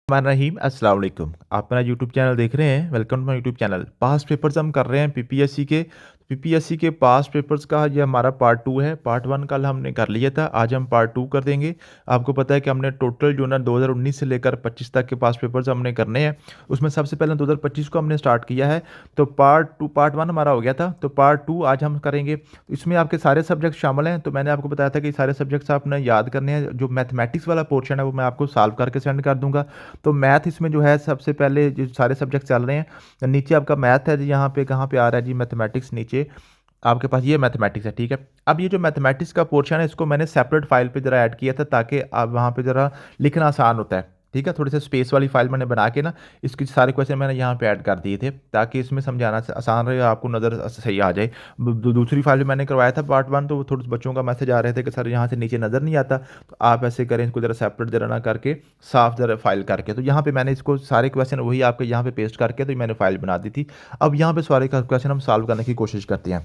रहीम अस्सलाम वालेकुम। आप मेरा यूट्यूब चैनल देख रहे हैं। Welcome to my YouTube channel. Past papers हम कर रहे हैं पीपीएससी के। पीपीएससी के पास्ट पेपर्स का ये हमारा पार्ट 2 है। पार्ट 1 कल हमने कर लिया था, आज हम पार्ट 2 कर देंगे। आपको पता है कि हमने टोटल जो ना 2019 से लेकर 25 तक के पास्ट पेपर्स हमने करने हैं। उसमें सबसे पहले 2025 को हमने स्टार्ट किया है। तो पार्ट 1 हमारा हो गया था, तो पार्ट 2 आज हम करेंगे। इसमें आपके सारे सब्जेक्ट शामिल हैं। तो मैंने आपको बताया था कि सारे सब्जेक्ट्स आपने याद करने हैं। जो मैथमेटिक्स वाला पोर्शन है वो मैं आपको सॉल्व करके सेंड कर दूंगा। तो मैथ इसमें जो है सबसे पहले जो सारे सब्जेक्ट चल रहे हैं, नीचे आपका मैथ है जी। यहाँ पे कहाँ पे आ रहा है जी मैथमेटिक्स, नीचे आपके पास ये मैथमेटिक्स है, ठीक है। अब ये जो मैथमेटिक्स का पोर्शन है इसको मैंने सेपरेट फाइल पे ज़रा ऐड किया था ताकि आप वहाँ पे ज़रा लिखना आसान होता है, ठीक है। थोड़ी सी स्पेस वाली फाइल मैंने बना के ना इसके सारे क्वेश्चन मैंने यहाँ पे ऐड कर दिए थे ताकि इसमें समझाना आसान रहे, आपको नज़र सही आ जाए। दूसरी फाइल में मैंने करवाया था पार्ट 1, तो थोड़े बच्चों का मैसेज आ रहे थे कि सर यहाँ से नीचे नज़र नहीं आता। तो आप ऐसे करें, इसको ज़रा सेपरेट ज़रा ना करके साफ ज़रा फाइल करके, तो यहाँ पे मैंने इसको सारे क्वेश्चन वही आपके यहाँ पे पेस्ट करके तो मैंने फाइल बना दी थी। अब यहाँ पे सारे क्वेश्चन हम सॉल्व करने की कोशिश करते हैं।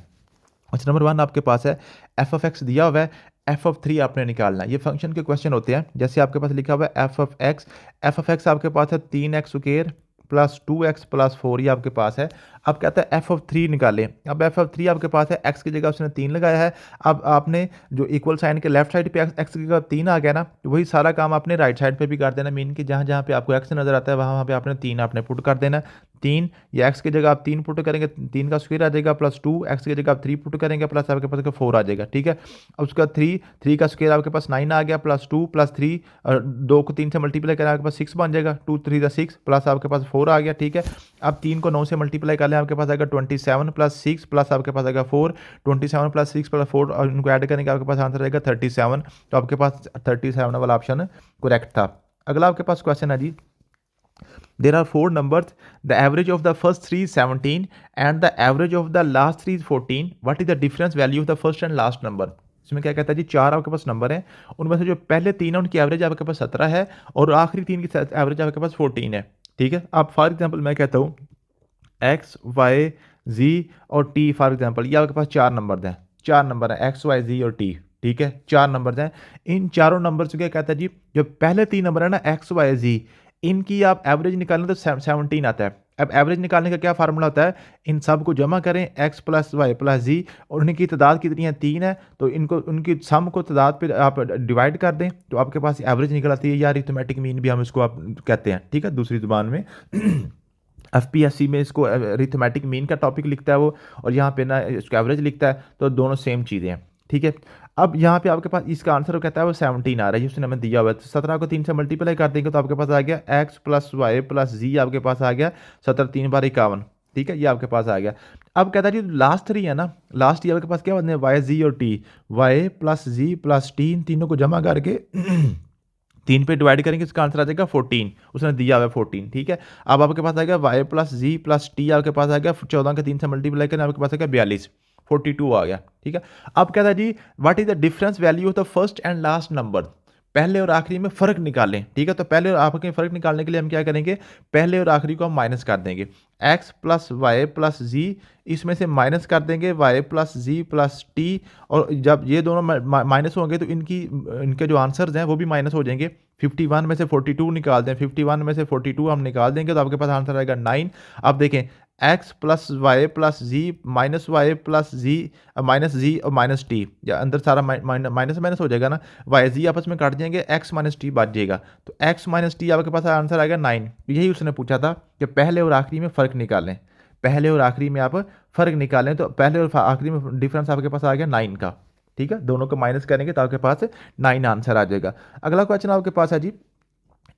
क्वेश्चन नंबर 1 आपके पास है, एफ ऑफ एक्स दिया हुआ है, एफ ऑफ 3 आपने निकालना है। ये फंक्शन के क्वेश्चन होते हैं। जैसे आपके पास लिखा हुआ है एफ ऑफ एक्स आपके पास है 3x square plus 2x plus 4, ये आपके पास है। अब कहता है एफ ऑफ 3 निकालें। अब एफ ऑफ 3 आपके पास है, एक्स की जगह उसने 3 लगाया है। अब आपने जो इक्वल साइन के लेफ्ट साइड पे एक्स की जगह 3 आ गया ना, तो वही सारा काम आपने राइट साइड पे भी कर देना। मीन कि जहाँ जहाँ पे आपको एक्स नजर आता है वहाँ वहाँ पे आपने 3 आपने पुट कर देना। 3 या एक्स की जगह आप 3 पुट करेंगे, 3 का स्क्वायर आ जाएगा, प्लस 2 एक्स की जगह आप 3 पुट करेंगे, प्लस आपके पास 4 आ जाएगा, ठीक है। अब उसका 3 का स्क्वायर आपके पास 9 आ गया, प्लस 2 प्लस 3 2 को 3 से मल्टीप्लाई करें आपके पास 6 बन जाएगा, 2 3 6 प्लस आपके पास 4 आ गया, ठीक है। अब 3 को 9 से मल्टीप्लाई कर लें, आपके पास आएगा 27 प्लस 6 प्लस आपके पास आएगा 4, 27 प्लस 6 प्लस 4 और इनको ऐड करेंगे आपके पास आंसर आएगा 37। तो आपके पास 37 वाला ऑप्शन करेक्ट था। अगला आपके पास क्वेश्चन है जी, there are four numbers, the average of the first three is 17 and the average of the last three is 14. What is the difference value of the first and last number? इसमें क्या कहता है जी, 4 आपके पास number हैं, उनमें से जो पहले 3 है उनकी एवरेज आपके पास 17 है और आखिरी 3 की एवरेज आपके पास 14 है, ठीक है। अब फॉर एग्जांपल मैं कहता हूँ एक्स वाई जी और टी, फॉर एग्जांपल ये आपके पास 4 नंबर हैं, 4 नंबर हैं एक्स वाई जी और टी, ठीक है, 4 नंबर हैं। इन चारों नंबर से क्या कहता है जी, जो पहले 3 नंबर है ना एक्स वाई जी, इनकी आप एवरेज निकालें तो 17 आता है। अब एवरेज निकालने का क्या फार्मूला होता है, इन सब को जमा करें एक्स प्लस वाई प्लस जी और इनकी तादाद कितनी है 3 है, तो इनको उनकी सम को तादाद पे आप डिवाइड कर दें तो आपके पास एवरेज निकल आती है, या अरिथमेटिक मीन भी हम इसको आप कहते हैं, ठीक है, दूसरी जुबान में। एफपीएससी में इसको अरिथमेटिक मीन का टॉपिक लिखता है वो, और यहाँ पे ना इसको एवरेज लिखता है, तो दोनों सेम चीज़ें हैं, ठीक है। अब यहाँ पे आपके पास इसका आंसर वो कहता है वो 17 आ रहा है, उसने हमें दिया हुआ है। तो 17 को 3 से मल्टीप्लाई कर देंगे तो आपके पास आ गया एक्स प्लस वाई प्लस जी, आपके पास आ गया 17 3 बार 51, ठीक है, ये आपके पास आ गया। अब कहता है जी लास्ट 3 है ना, लास्ट ये आपके पास क्या बनने वाई जी और टी, वाई प्लस जी प्लस टी, इन तीनों को जमा करके 3 पे डिवाइड करेंगे, इसका आंसर आ जाएगा 14, उसने दिया हुआ है 14, ठीक है। अब आपके पास आएगा वाई प्लस जी प्लस टी, आपके पास आ गया 14 के 3 से मल्टीप्लाई करें आपके पास आ गया 42, 42 आ गया, ठीक है। अब कहता है जी what is the difference value of the first and last number, पहले और आखिरी में फ़र्क निकालें, ठीक है। तो पहले और आखिरी में फ़र्क निकालने के लिए हम क्या करेंगे, पहले और आखिरी को हम माइनस कर देंगे, एक्स प्लस वाई प्लस जी, इसमें से माइनस कर देंगे वाई प्लस जी प्लस टी, और जब ये दोनों माइनस होंगे तो इनके जो आंसर्स हैं वो भी माइनस हो जाएंगे। 51 में से 42 निकाल दें, 51 में से 42 हम निकाल देंगे तो आपके पास आंसर आएगा 9। अब देखें एक्स प्लस वाई प्लस जी माइनस वाई प्लस जी माइनस जी और माइनस टी, या अंदर सारा माइनस माइनस हो जाएगा ना, वाई जी आपस में काट जाएंगे, एक्स माइनस टी बच जाएगा, तो एक्स माइनस टी आपके पास आंसर आएगा 9। यही उसने पूछा था कि पहले और आखिरी में फ़र्क निकालें, पहले और आखिरी में आप फ़र्क निकालें, तो पहले और आखिरी में डिफरेंस आपके पास आ गया 9 का, ठीक है। दोनों को माइनस करेंगे तो आपके पास 9 आंसर आ जाएगा। अगला क्वेश्चन आपके पास है जी,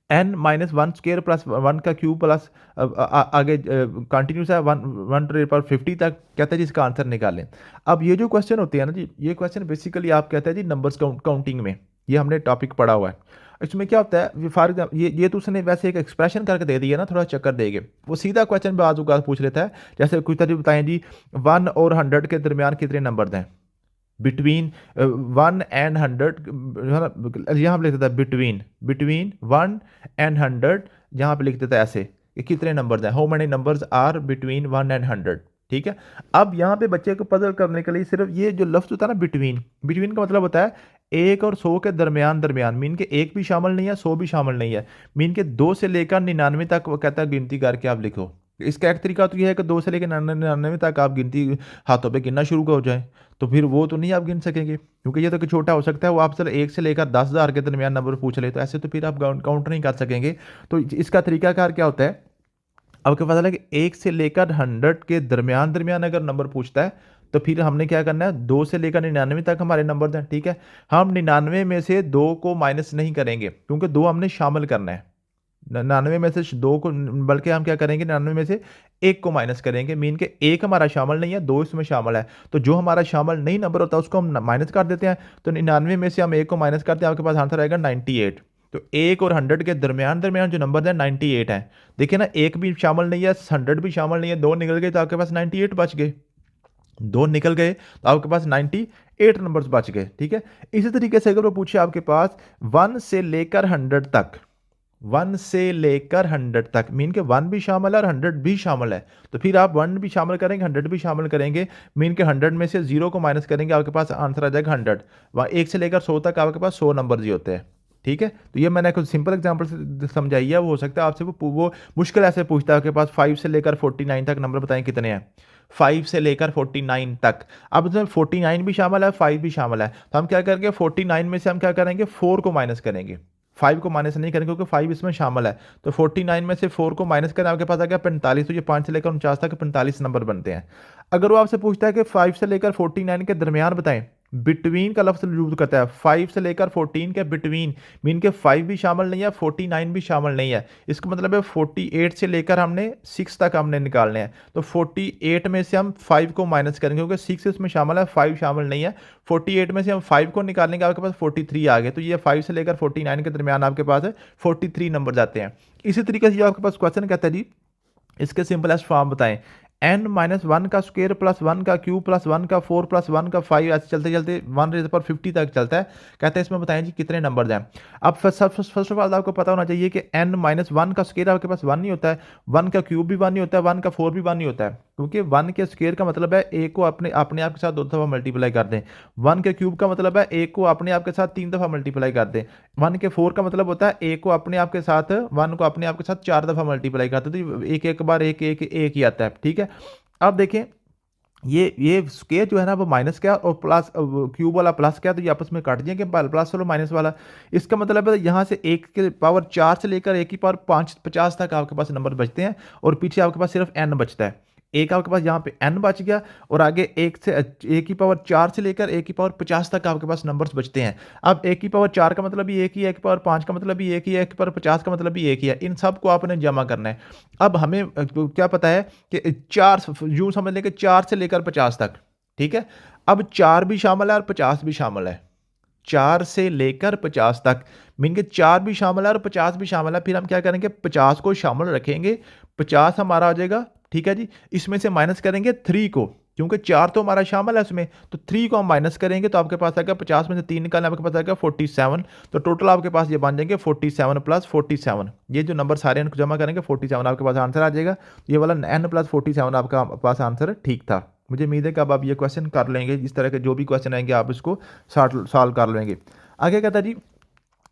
एन माइनस 1 स्क्र प्लस 1 का क्यूब प्लस आगे कंटिन्यूस है 1 टू पावर 50 तक, कहता है जी इसका आंसर निकालें। अब ये जो क्वेश्चन होते हैं ना जी, ये क्वेश्चन बेसिकली आप कहते हैं जी नंबर्स काउंटिंग में, ये हमने टॉपिक पढ़ा हुआ है। इसमें क्या होता है, फॉर एग्जाम्पल ये तो उसने वैसे एक एक्सप्रेशन करके दे दिया ना, थोड़ा चक्कर देंगे, वो सीधा क्वेश्चन बाजू पूछ लेता है। जैसे कुछ तरह बताएं जी 1 और 100 के दरमियान कितने नंबर हैं, बिटवीन 1 एंड 100, यहाँ पे लिख देता है बिटवीन 1 एंड 100, यहाँ पे लिख देता है ऐसे कि कितने नंबर्स हैं, how many numbers are between 1 and 100, ठीक है। अब यहाँ पे बच्चे को पजल करने के लिए सिर्फ ये जो लफ्ज होता है ना बिटवीन, बिटवीन का मतलब होता है 1 और 100 के दरमियान दरमियान मीन के 1 भी शामिल नहीं है, 100 भी शामिल नहीं है। मीन के 2 से लेकर 99 तक वो कहता है गिनती करके आप लिखो। इसका एक तरीका तो ये है कि 2 से लेकर 99 तक आप गिनती हाथों पे गिनना शुरू हो जाए, तो फिर वो तो नहीं आप गिन सकेंगे, क्योंकि ये तो कि छोटा हो सकता है। वो आप चलो 1 से लेकर 10,000 के दरमियान नंबर पूछ ले, तो ऐसे तो फिर आप काउंट नहीं कर सकेंगे। तो इसका तरीकाकार क्या होता है, आपके पता लगे 1 से लेकर 100 के दरमियान दरमियान अगर नंबर पूछता है, तो फिर हमने क्या करना है, 2 से लेकर 99 तक हमारे नंबर हैं, ठीक है। हम 99 में से 2 को माइनस नहीं करेंगे, क्योंकि 2 हमने शामिल करना है। 99 में से 2 को, बल्कि हम क्या करेंगे, 99 में से 1 को माइनस करेंगे। मीन के 1 हमारा शामिल नहीं है, 2 इसमें शामिल है, तो जो हमारा शामिल नहीं नंबर होता है उसको हम माइनस कर देते हैं। तो 99 में से हम 1 को माइनस करते हैं, आपके पास आंसर आएगा 98। तो 1 और 100 के दरमियान दरमियान जो नंबर है 98 है। देखिए ना, 1 भी शामिल नहीं है, 100 भी शामिल नहीं है, 2 निकल गए तो आपके पास 98 बच गए। 2 निकल गए तो आपके पास 98 नंबर्स बच गए, ठीक है। इसी तरीके से अगर वो पूछे आपके पास 1 से लेकर 100 तक, 1 से लेकर 100 तक मीन के 1 भी शामिल है और 100 भी शामिल है, तो फिर आप 1 भी शामिल करेंगे, 100 भी शामिल करेंगे, मीन के 100 में से 0 को माइनस करेंगे, आपके पास आंसर आ जाएगा 100। वहाँ 1 से लेकर 100 तक आपके पास 100 नंबर ही होते हैं, ठीक है। तो ये मैंने कुछ सिंपल एग्जांपल से समझाई है। वो हो सकता है आपसे वो मुश्किल ऐसे पूछता है आपके पास 5 से लेकर 49 तक नंबर बताएं कितने हैं, 5 से लेकर 49 तक। अब इसमें 49 भी शामिल है, 5 भी शामिल है, तो हम क्या करेंगे, 49 में से हम क्या करेंगे, 4 को माइनस करेंगे। 5 को माइनस नहीं करेंगे क्योंकि 5 इसमें शामिल है, तो 49 में से 4 को माइनस करें, आपके पास आ गया 45। तो ये 5 से लेकर 49 तक 45 नंबर बनते हैं। अगर वो आपसे पूछता है कि 5 से लेकर 49 के दरमियान बताएं, बिटवीन का लफ्ज़ यूज करता है, 5 से लेकर 14 के बिटवीन, मीन के 5 भी शामिल नहीं है, 49 भी शामिल नहीं है। इसका मतलब है 48 से लेकर हमने 6 तक हमने निकालने हैं, तो 48 में से हम 5 को माइनस करेंगे क्योंकि 6 इसमें शामिल है, 5 शामिल नहीं है। 48 में से हम 5 को निकालेंगे, आपके पास 43 आ गए। तो ये 5 से लेकर 49 के दरमियान आपके पास है 43 नंबर जाते हैं। इसी तरीके से जो आपके पास क्वेश्चन कहता है जी, इसके सिंपलेस्ट फॉर्म बताएं, n माइनस 1 का स्क्वायर प्लस 1 का क्यूब प्लस 1 का 4 प्लस 1 का 5, ऐसे चलते चलते 1 50 तक चलता है। कहते हैं इसमें बताएं जी कितने नंबर हैं। अब फर्स्ट ऑफ ऑल आपको पता होना चाहिए कि n माइनस 1 का स्क्वायर आपके पास 1 नहीं होता है, 1 का क्यूब भी 1 नहीं होता है, 1 का 4 भी 1 नहीं होता है, क्योंकि 1 के स्क्वायर का मतलब है a को अपने आप के साथ 2 दफ़ा मल्टीप्लाई कर दें। 1 के क्यूब का मतलब है a को अपने आप के साथ 3 दफ़ा मल्टीप्लाई कर दें। 1 के 4 का मतलब होता है a को अपने आप के साथ 1 को अपने आप के साथ 4 दफ़ा मल्टीप्लाई करते, तो एक एक बार एक ही आता है, ठीक है। अब देखें, ये स्क्वायर जो है ना वो माइनस क्या और प्लस क्यूब वाला प्लस क्या, तो ये आपस में काट जाएंगे प्लस वाला माइनस वाला। इसका मतलब है यहाँ से 1 के पावर 4 से लेकर 1 की पावर 50 तक आपके पास नंबर बचते हैं, और पीछे आपके पास सिर्फ n बचता है। एक आपके पास यहाँ पे n बच गया, और आगे 1 की पावर 4 से लेकर 1 की पावर 50 तक आपके पास नंबर्स बचते हैं। अब 1 की पावर 4 का मतलब भी एक ही है, 1 की पावर 5 का मतलब भी एक ही है, 1 की पावर 50 का मतलब भी एक ही है। इन सब को आपने जमा करना है। अब हमें क्या पता है कि 4 यूँ समझ लें कि 4 से लेकर 50 तक, ठीक है। अब 4 भी शामिल है और 50 भी शामिल है, 4 से लेकर 50 तक, मीन के 4 भी शामिल है और 50 भी शामिल है। फिर हम क्या करेंगे, 50 को शामिल रखेंगे, 50 हमारा आ जाएगा, ठीक है जी। इसमें से माइनस करेंगे 3 को, क्योंकि 4 तो हमारा शामिल है उसमें, तो 3 को हम माइनस करेंगे, तो आपके पास आएगा 50 में से 3 निकालना, आपके पास आएगा 47। तो टोटल आपके पास ये बन जाएंगे 47 प्लस 47। ये जो नंबर सारे इनको जमा करेंगे 47 आपके पास आंसर आ जाएगा। ये वाला n प्लस 47 आपका पास आंसर ठीक था। मुझे उम्मीद है कि अब आप ये क्वेश्चन कर लेंगे, इस तरह के जो भी क्वेश्चन आएंगे आप इसको सॉल्व कर लेंगे। आगे कहता है जी,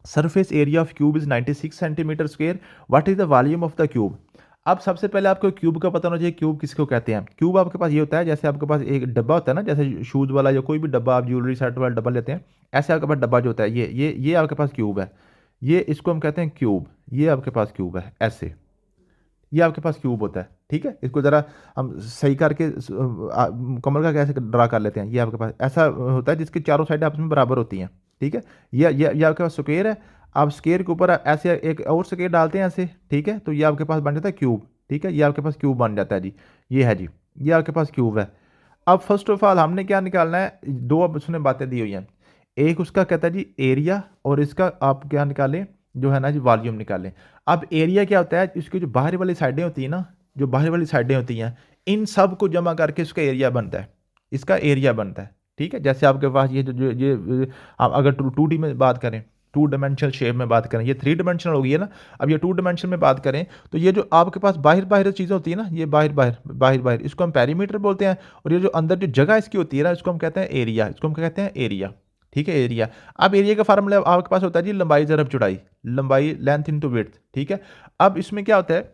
surface area of cube is 96 centimetre square, what is the volume of the cube. अब सबसे पहले आपको क्यूब का पता होना चाहिए, क्यूब किसको कहते हैं। क्यूब आपके पास ये होता है, जैसे आपके पास एक डब्बा होता है ना, जैसे शूज़ वाला या कोई भी डब्बा आप ज्वेलरी सेट वाला डब्बा लेते हैं, ऐसे आपके पास डब्बा जो होता है ये आपके पास क्यूब है। ये इसको हम कहते हैं क्यूब, ये आपके पास क्यूब है ऐसे, ये आपके पास क्यूब होता है, ठीक है। इसको ज़रा हम सही करके कमर का कैसे ड्रा कर लेते हैं। ये आपके पास ऐसा होता है जिसकी चारों साइडें आपस में बराबर होती हैं, ठीक है। ये आपके पास स्क्वायर है, आप स्क्वायर के ऊपर ऐसे एक और स्क्वायर डालते हैं ऐसे, ठीक है, तो ये आपके पास बन जाता है क्यूब, ठीक है। ये आपके पास क्यूब बन जाता है जी, ये है जी, ये आपके पास क्यूब है। अब फर्स्ट ऑफ ऑल हमने क्या निकालना है, दो अब उसने बातें दी हुई हैं। एक उसका कहता है जी एरिया, और इसका आप क्या निकालें, जो है ना जी वॉल्यूम निकालें। अब एरिया क्या होता है, इसकी जो बाहर वाली साइडें होती हैं ना, जो बाहर वाली साइडें होती हैं, इन सब को जमा करके इसका एरिया बनता है, इसका एरिया बनता है, ठीक है। जैसे आपके पास ये जो ये आप अगर 2D में बात करें, 2 डायमेंशनल शेप में बात करें, ये 3 डायमेंशनल होगी है ना। अब ये 2 डायमेंशन में बात करें, तो ये जो आपके पास बाहर चीज़ें होती है ना, ये बाहर इसको हम पेरीमीटर बोलते हैं, और ये जो अंदर जो जगह इसकी होती है ना, इसको हम कहते हैं एरिया, इसको हम कहते हैं एरिया। ठीक है एरिया। अब एरिया का फार्मूला आपके पास होता है जी लंबाई ज़रब चौड़ाई, लंबाई लेंथ इनटू विड्थ, ठीक है। अब इसमें क्या होता है,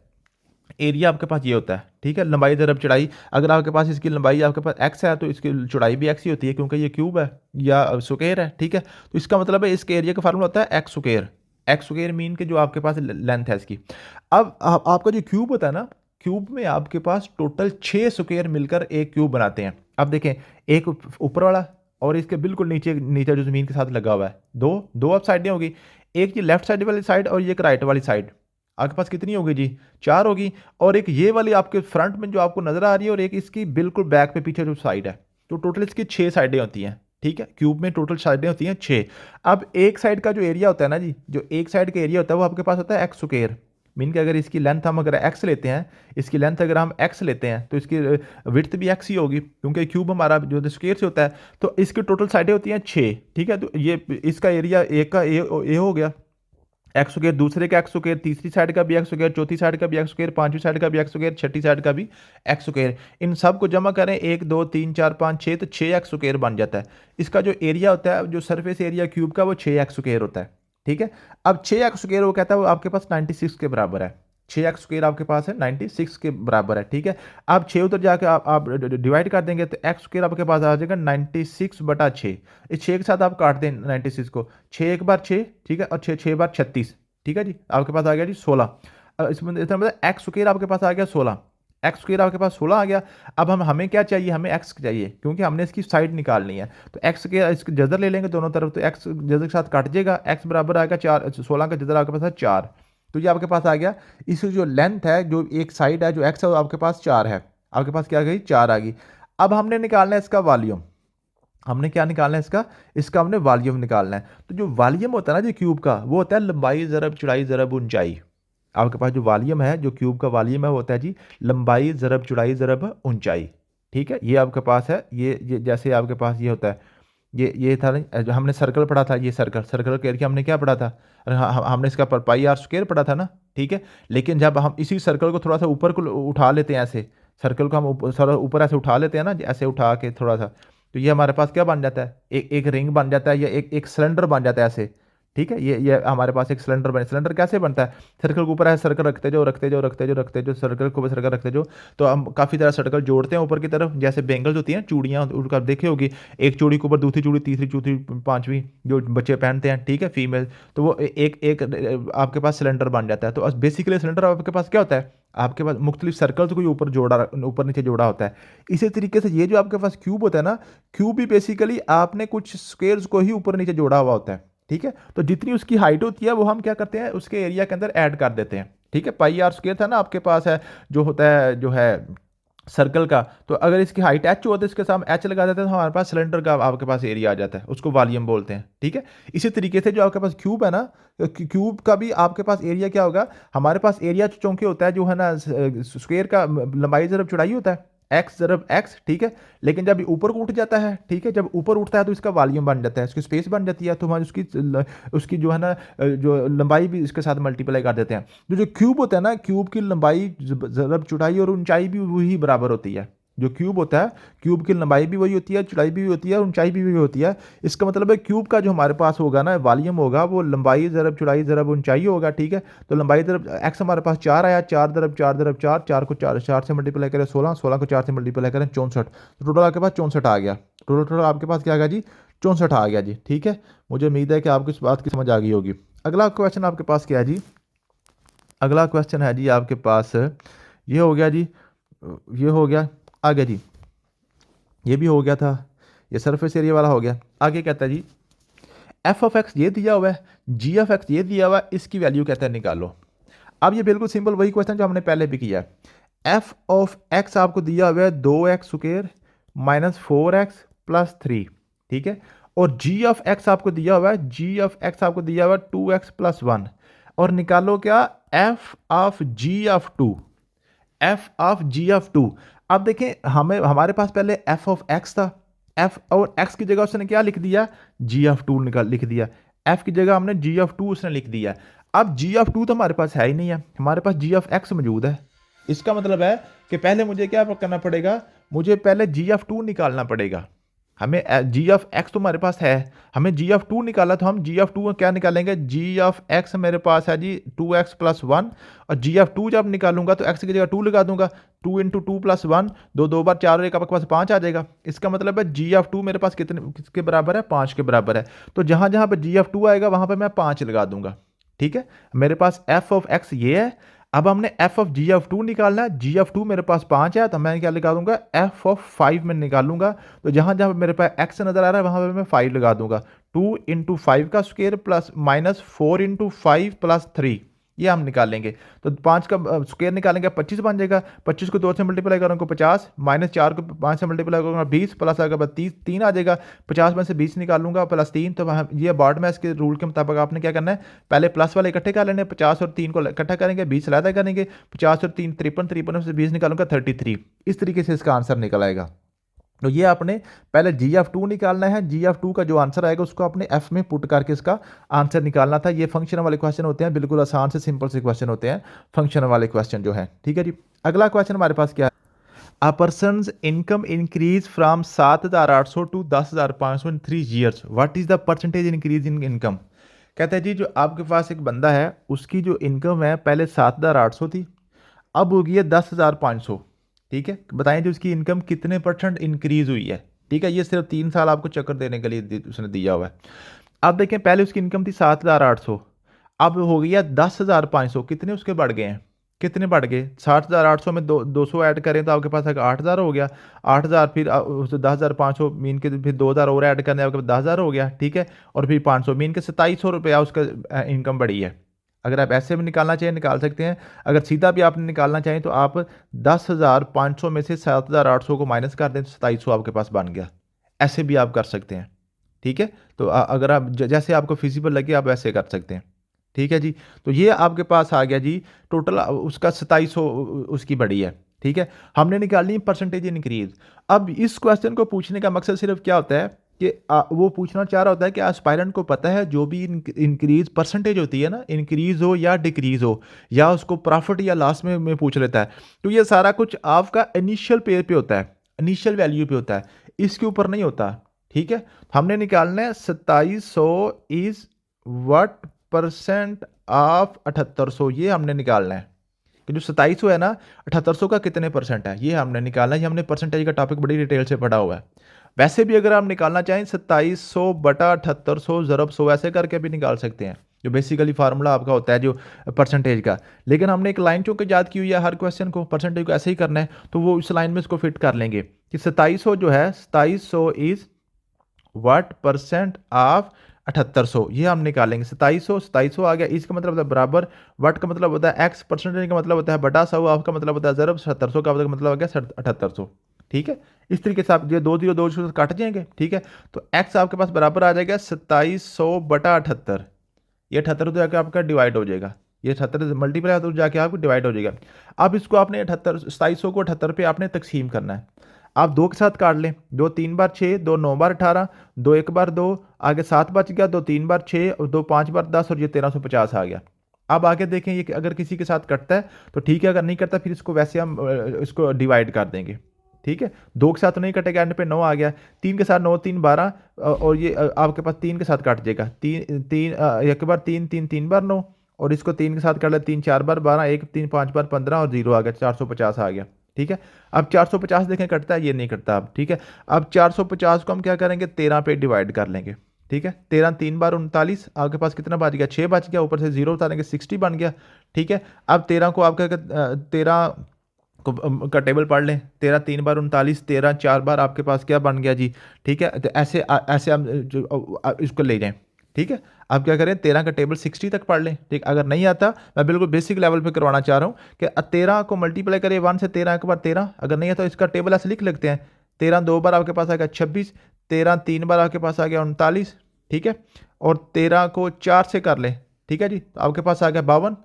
एरिया आपके पास ये होता है, ठीक है, लंबाई ज़रब चौड़ाई। अगर आपके पास इसकी लंबाई आपके पास एक्स है तो इसकी चौड़ाई भी एक्स ही होती है, क्योंकि ये क्यूब है या स्क्वायर है, ठीक है। तो इसका मतलब है इसके एरिया का फार्मूला होता है x square. X square mean के जो आपके पास लेंथ है इसकी। अब आपका जो क्यूब होता है ना, क्यूब में आपके पास टोटल 6 स्क्वायर मिलकर एक क्यूब बनाते हैं। अब देखें, एक ऊपर वाला और इसके बिल्कुल नीचे नीचे जो ज़मीन के साथ लगा हुआ है, दो दो अब साइडें होगी, एक ये लेफ्ट साइड वाली साइड और ये एक राइट वाली साइड। आपके पास कितनी होगी जी, 4 होगी। और एक ये वाली आपके फ्रंट में जो आपको नजर आ रही है, और एक इसकी बिल्कुल बैक पे पीछे जो साइड है। तो टोटल इसकी 6 साइडें होती हैं, ठीक है। क्यूब में टोटल साइडें होती हैं 6। अब एक साइड का जो एरिया होता है ना जी, जो एक साइड का एरिया होता है वो आपके पास होता है एक्स स्क्वायर। मीन कि अगर इसकी लेंथ हम अगर एक्स लेते हैं, इसकी लेंथ अगर हम एक्स लेते हैं तो इसकी विड्थ भी एक्स ही होगी, क्योंकि क्यूब हमारा जो स्क्वायर से होता है। तो इसकी टोटल साइडें होती हैं 6, ठीक है। तो ये इसका एरिया एक का ए हो गया एक्स स्क्वायर, दूसरे का एक्स स्क्वायर, तीसरी साइड का भी एक्स स्क्वायर, चौथी साइड का भी एक्स स्क्वायर, पांचवी साइड का भी एक्स स्क्वायर, छठी साइड का भी एक्स स्क्वायर। इन सब को जमा करें 1 2 3 4 5 6, तो 6 एक्स स्क्वायर बन जाता है। इसका जो एरिया होता है, जो सरफेस एरिया क्यूब का, वो 6 एक्स स्क्वायर होता है, ठीक है। अब 6 एक्स स्क्वायर वो कहता है वो आपके पास 96 के बराबर है। 6 एक्स स्क्वायर आपके पास है 96 के बराबर है, ठीक है। अब 6 उधर जाकर आप डिवाइड कर देंगे तो एक्स स्क्वायर आपके पास आ जाएगा 96/6। इस 6 के साथ आप काट दें 96 को, 6 एक बार 6, ठीक है, और 6 6 बार 36, ठीक है जी। आपके पास आ गया जी 16। इसमें इसका मतलब एक्स स्क्वायर आपके पास आ गया 16। एक्स स्क्वायर आपके पास 16 आ गया। अब हमें क्या चाहिए, हमें एक्स चाहिए, क्योंकि हमने इसकी साइड निकालनी है। तो एक्स के इसके जजर ले लेंगे दोनों तरफ, तो एक्स जजर के साथ काट जाएगा, एक्स बराबर आएगा 4, 16 का जजर आपके पास है 4। तो ये आपके पास आ गया। इसकी जो लेंथ है, जो एक साइड है जो एक्स है, वो आपके पास 4 है। आपके पास क्या आ गई, 4 आ गई। अब हमने निकालना है इसका वॉल्यूम। हमने क्या निकालना है इसका, इसका हमने वॉल्यूम निकालना है। तो जो वॉल्यूम होता है ना जो क्यूब का, वो होता है लंबाई ज़रब चौड़ाई ज़रब ऊंचाई। आपके पास जो वॉल्यूम है, जो क्यूब का वॉल्यूम है, वो होता है जी लंबाई ज़रब चौड़ाई ज़रब ऊंचाई, ठीक है। ये आपके पास है, ये जैसे आपके पास ये होता है, ये था ना, जो हमने सर्कल पढ़ा था, ये सर्कल सर्कल के हमने क्या पढ़ा था, हमने इसका पाई आर स्क्वायर पढ़ा था ना, ठीक है। लेकिन जब हम इसी सर्कल को थोड़ा सा ऊपर को उठा लेते हैं, ऐसे सर्कल को हम ऊपर ऐसे उठा लेते हैं ना, ऐसे उठा के थोड़ा सा, तो ये हमारे पास क्या बन जाता है, एक रिंग बन जाता है, या एक सिलेंडर बन जाता है ऐसे, ठीक है। ये हमारे पास एक सिलेंडर सिलेंडर कैसे बनता है, सर्कल के ऊपर है सर्कल रखते जाओ रखते जाओ रखते जाओ रखते जाओ, सर्कल के ऊपर सर्कल रखते जाओ, तो हम काफ़ी तरह सर्कल जोड़ते हैं ऊपर की तरफ, जैसे बेंगल्स होती हैं, चूड़ियाँ, उनका देखे होगी, एक चूड़ी के ऊपर दूसरी चूड़ी, तीसरी चौथी पांचवी, जो बच्चे पहनते हैं, ठीक है, फीमेल। तो वो एक एक आपके पास सिलेंडर बन जाता है। तो बेसिकली सिलेंडर आपके पास क्या होता है, आपके पास मुख्तलिफ सर्कल्स को ऊपर नीचे जोड़ा होता है। इसी तरीके से ये जो आपके पास क्यूब होता है ना, क्यूब भी बेसिकली आपने कुछ स्क्वेयर्स को ही ऊपर नीचे जोड़ा हुआ होता है, ठीक है। तो जितनी उसकी हाइट होती है वो हम क्या करते हैं, उसके एरिया के अंदर ऐड कर देते हैं, ठीक है। पाई आर स्क्वायर था ना आपके पास है, जो होता है जो है सर्कल का, तो अगर इसकी हाइट एच होती है, इसके सामने एच लगा देते हैं, तो हमारे पास सिलेंडर का आपके पास एरिया आ जाता है, उसको वॉल्यूम बोलते हैं, ठीक है। इसी तरीके से जो आपके पास क्यूब है ना, क्यूब का भी आपके पास एरिया क्या होगा, हमारे पास एरिया चूंकि होता है जो है ना स्क्वायर का लंबाई ज़रब चौड़ाई होता है, एक्स ज़रब एक्स, ठीक है। लेकिन जब ऊपर को उठ जाता है, ठीक है, जब ऊपर उठता है तो इसका वॉल्यूम बन जाता है, इसकी स्पेस बन जाती है, तो हम उसकी जो है ना जो लंबाई भी इसके साथ मल्टीप्लाई कर देते हैं। जो क्यूब होता है ना, क्यूब की लंबाई ज़रब चौड़ाई और ऊंचाई भी वही बराबर होती है। जो क्यूब होता है, क्यूब की लंबाई भी वही होती है, चौड़ाई भी होती है, ऊंचाई भी वही होती है। इसका मतलब है क्यूब का जो हमारे पास होगा ना वॉल्यूम होगा, वो लंबाई ज़रब चौड़ाई ज़रब ऊंचाई होगा, ठीक है। तो लंबाई ज़रब एक्स हमारे पास 4 आया, 4 ज़रब 4 ज़रब 4, 4 को 4 से मल्टीप्लाई करें 16, 16 को 4 से मल्टीप्लाई करें 64, तो टोटल आपके पास 64 आ गया। टोटल आपके पास क्या आ गया जी, 64 आ गया जी, ठीक है। मुझे उम्मीद है कि आपको इस बात की समझ आ गई होगी। अगला क्वेश्चन आपके पास क्या है जी, अगला क्वेश्चन है जी आपके पास, ये हो गया जी, ये हो गया, आगे जी ये भी हो गया था, ये सरफेस एरिया वाला हो गया। आगे कहता है जी एफ ऑफ एक्स ये दिया हुआ है, जी ऑफ एक्स ये दिया हुआ है, इसकी वैल्यू कहता है निकालो। अब ये बिल्कुल सिंपल वही क्वेश्चन जो हमने पहले भी किया है। एफ ऑफ एक्स आपको दिया हुआ है 2x square minus 4x plus 3, ठीक है। और जी ऑफ एक्स आपको दिया हुआ है, जी ऑफ एक्स आपको दिया हुआ है 2x प्लस 1। और निकालो क्या, f of g of 2, f of g of 2। अब देखें, हमें हमारे पास पहले एफ ऑफ एक्स था, एफ और एक्स की जगह उसने क्या लिख दिया, जी ऑफ 2 निकाल लिख दिया, एफ की जगह हमने जी ऑफ 2 उसने लिख दिया। अब जी ऑफ 2 तो हमारे पास है ही नहीं है, हमारे पास जी ऑफ एक्स मौजूद है। इसका मतलब है कि पहले मुझे क्या करना पड़ेगा, मुझे पहले जी ऑफ 2 निकालना पड़ेगा, हमें जी ऑफ एक्स तो हमारे पास है, हमें जी ऑफ टू निकाला, तो हम जी ऑफ टू क्या निकालेंगे, जी ऑफ एक्स मेरे पास है जी 2x प्लस वन, और जी ऑफ टू जब निकालूंगा तो एक्स की जगह 2 लगा दूंगा, 2 इंटू टू प्लस वन, दो दो बार चार और एक आपके पास 5 आ जाएगा। इसका मतलब है जी ऑफ टू मेरे पास किसके बराबर है, 5 के बराबर है। तो जहां जहां पर जी ऑफ टू आएगा वहां पर मैं 5 लगा दूंगा। ठीक है, मेरे पास एफ ऑफ एक्स ये है। अब हमने f of g of two निकालना है, जी ऑफ टू मेरे पास 5 है, तो मैं क्या लगा दूंगा, एफ ऑफ 5 में निकालूंगा। तो जहां जहां मेरे पास एक्स नजर आ रहा है वहां पे मैं 5 लगा दूंगा, 2 इंटू फाइव का square plus minus 4 into five plus 3, ये हम निकालेंगे। तो 5 का स्क्वायर निकालेंगे 25 बन जाएगा, 25 को 2 से मल्टीप्लाई करूँगा 50, माइनस 4 को 5 से मल्टीप्लाई करूँगा 20, प्लस आएगा 30, 3 आ जाएगा, 50 में से 20 निकालूंगा प्लस 3। तो वहाँ ये बॉर्ड में इसके रूल के मुताबिक आपने क्या करना है, पहले प्लस वाले इकट्ठे कर लेने, 50 और 3 को इकट्ठा करेंगे, 20 अलग करेंगे, 50 और 3 53, 53 में से 20 निकालूंगा 33। इस तरीके से इसका आंसर निकल आएगा। तो ये आपने पहले जी ऑफ टू निकालना है, जी ऑफ टू का जो आंसर आएगा उसको आपने एफ में पुट करके इसका आंसर निकालना था। ये फंक्शन वाले क्वेश्चन होते हैं, बिल्कुल आसान से सिंपल से क्वेश्चन होते हैं फंक्शन वाले क्वेश्चन जो है। ठीक है जी, अगला क्वेश्चन हमारे पास क्या है, a person's income increase from 7,800 to 10,500 in 3 years, what is the percentage increase in income. कहता है जी जो आपके पास एक बंदा है उसकी जो इनकम है पहले 7,800 थी, अब हो गई है 10,500। ठीक है, बताएं जी उसकी इनकम कितने परसेंट इंक्रीज हुई है। ठीक है, ये सिर्फ 3 साल आपको चक्कर देने के लिए उसने दिया हुआ है। अब देखें पहले उसकी इनकम थी 7,800, अब हो गई है 10,500, कितने उसके बढ़ गए हैं, कितने बढ़ गए, 60,800 में 200 ऐड करें तो आपके पास 8,000 हो गया, 8,000 फिर 10,500 मीन के फिर 2,000 और ऐड करने आपके पास 10,000 हो गया। ठीक है, और फिर 500 मीन के 2,700 रुपया उसका इनकम बढ़ी है। अगर आप ऐसे भी निकालना चाहें निकाल सकते हैं, अगर सीधा भी आपने निकालना चाहें तो आप 10,500 में से 7,800 को माइनस कर दें तो 2,700 आपके पास बन गया, ऐसे भी आप कर सकते हैं। ठीक है, तो अगर आप जैसे आपको फिजिबल लगे आप वैसे कर सकते हैं। ठीक है जी, तो ये आपके पास आ गया जी, टोटल उसका 2,700 उसकी बढ़ी है। ठीक है, हमने निकालनी है परसेंटेज इंक्रीज। अब इस क्वेश्चन को पूछने का मकसद सिर्फ क्या होता है कि वो पूछना चाह रहा होता है कि एस्पायरेंट को पता है जो भी इंक्रीज परसेंटेज होती है ना, इंक्रीज हो या डिक्रीज हो या उसको प्रॉफिट या लॉस में पूछ लेता है, तो ये सारा कुछ आपका इनिशियल पे होता है, इनिशियल वैल्यू पे होता है, इसके ऊपर नहीं होता। ठीक है, हमने निकालना है 2,700 इज व्हाट परसेंट ऑफ 7,800, ये हमने निकालना है कि जो 2,700 है ना 7,800 का कितने परसेंट है, ये हमने निकालना है। ये हमने परसेंटेज का टॉपिक बड़ी डिटेल से पढ़ा हुआ है। वैसे भी अगर आप निकालना चाहें 2,700 बटा 7,800 ज़रब 100 ऐसे करके भी निकाल सकते हैं, जो बेसिकली फार्मूला आपका होता है जो परसेंटेज का। लेकिन हमने एक लाइन चूंकि याद की हुई है, हर क्वेश्चन को परसेंटेज को ऐसे ही करना है, तो वो इस लाइन में इसको फिट कर लेंगे कि 2,700 जो है 2,700 इज व्हाट परसेंट ऑफ 7,800, ये हम निकालेंगे। 2,700 आ गया, इसका मतलब होता है बराबर, व्हाट का मतलब होता है एक्स, परसेंटेज का मतलब होता है बटा 100, आपका मतलब होता है ज़रब, 7,800 का मतलब हो गया 7,800। ठीक है, इस तरीके से आप ये 2 काट जाएंगे। ठीक है, तो एक्स आपके पास बराबर आ जाएगा 2,700 बटा 78, ये 78 तो जाकर आपका डिवाइड हो जाएगा, ये 78 मल्टीप्लाई तो जाके आपको डिवाइड हो जाएगा। अब इसको आपने 2,700 को 78 पे आपने तकसीम करना है। आप 2 के साथ काट लें, 2 3 बार 6, 2 9 बार 18, 2 1 बार 2, आगे 7 बच गया, 2 3 बार 6 और 2 5 बार 10 और ये 1,350 आ गया। अब आगे देखें ये अगर किसी के साथ कटता है तो ठीक है, अगर नहीं कटता फिर इसको वैसे हम इसको डिवाइड कर देंगे। ठीक है, 2 के साथ तो नहीं कटेगा, एंड पे 9 आ गया, 3 के साथ 9 3 12 और ये आपके पास 3 के साथ कट जाएगा, 1 बार 3 3 3 बार 9 और इसको 3 के साथ कर ले 3 4 बार 12, 1 3 5 बार 15 और 0 आ गया, 450 आ गया। ठीक है, अब 450 देखें कटता है, ये नहीं कटता अब। ठीक है, अब 450 को हम क्या करेंगे 13 पे डिवाइड कर लेंगे। ठीक है, 13 3 बार 39, आपके पास कितना बच गया 6 बच गया, ऊपर से 0 उतारेंगे 60 बन गया। ठीक है, अब 13 को आपका 13 का टेबल पढ़ लें, 13 3 बार 39, 13 4 बार आपके पास क्या बन गया जी। ठीक है, तो ऐसे ऐसे हम इसको ले जाएं। ठीक है, आप क्या करें 13 का टेबल 60 तक पढ़ लें। ठीक, अगर नहीं आता मैं बिल्कुल बेसिक लेवल पे करवाना चाह रहा हूँ कि 13 को मल्टीप्लाई करें 1 से, 13 एक बार 13, अगर नहीं आता तो इसका टेबल ऐसे लिख लेते हैं, 13 2 बार आपके पास आ गया 26, 13 3 बार आपके पास आ गया 39। ठीक है, और 13 को 4 से कर लें, ठीक है जी, तो आपके पास आ गया 52।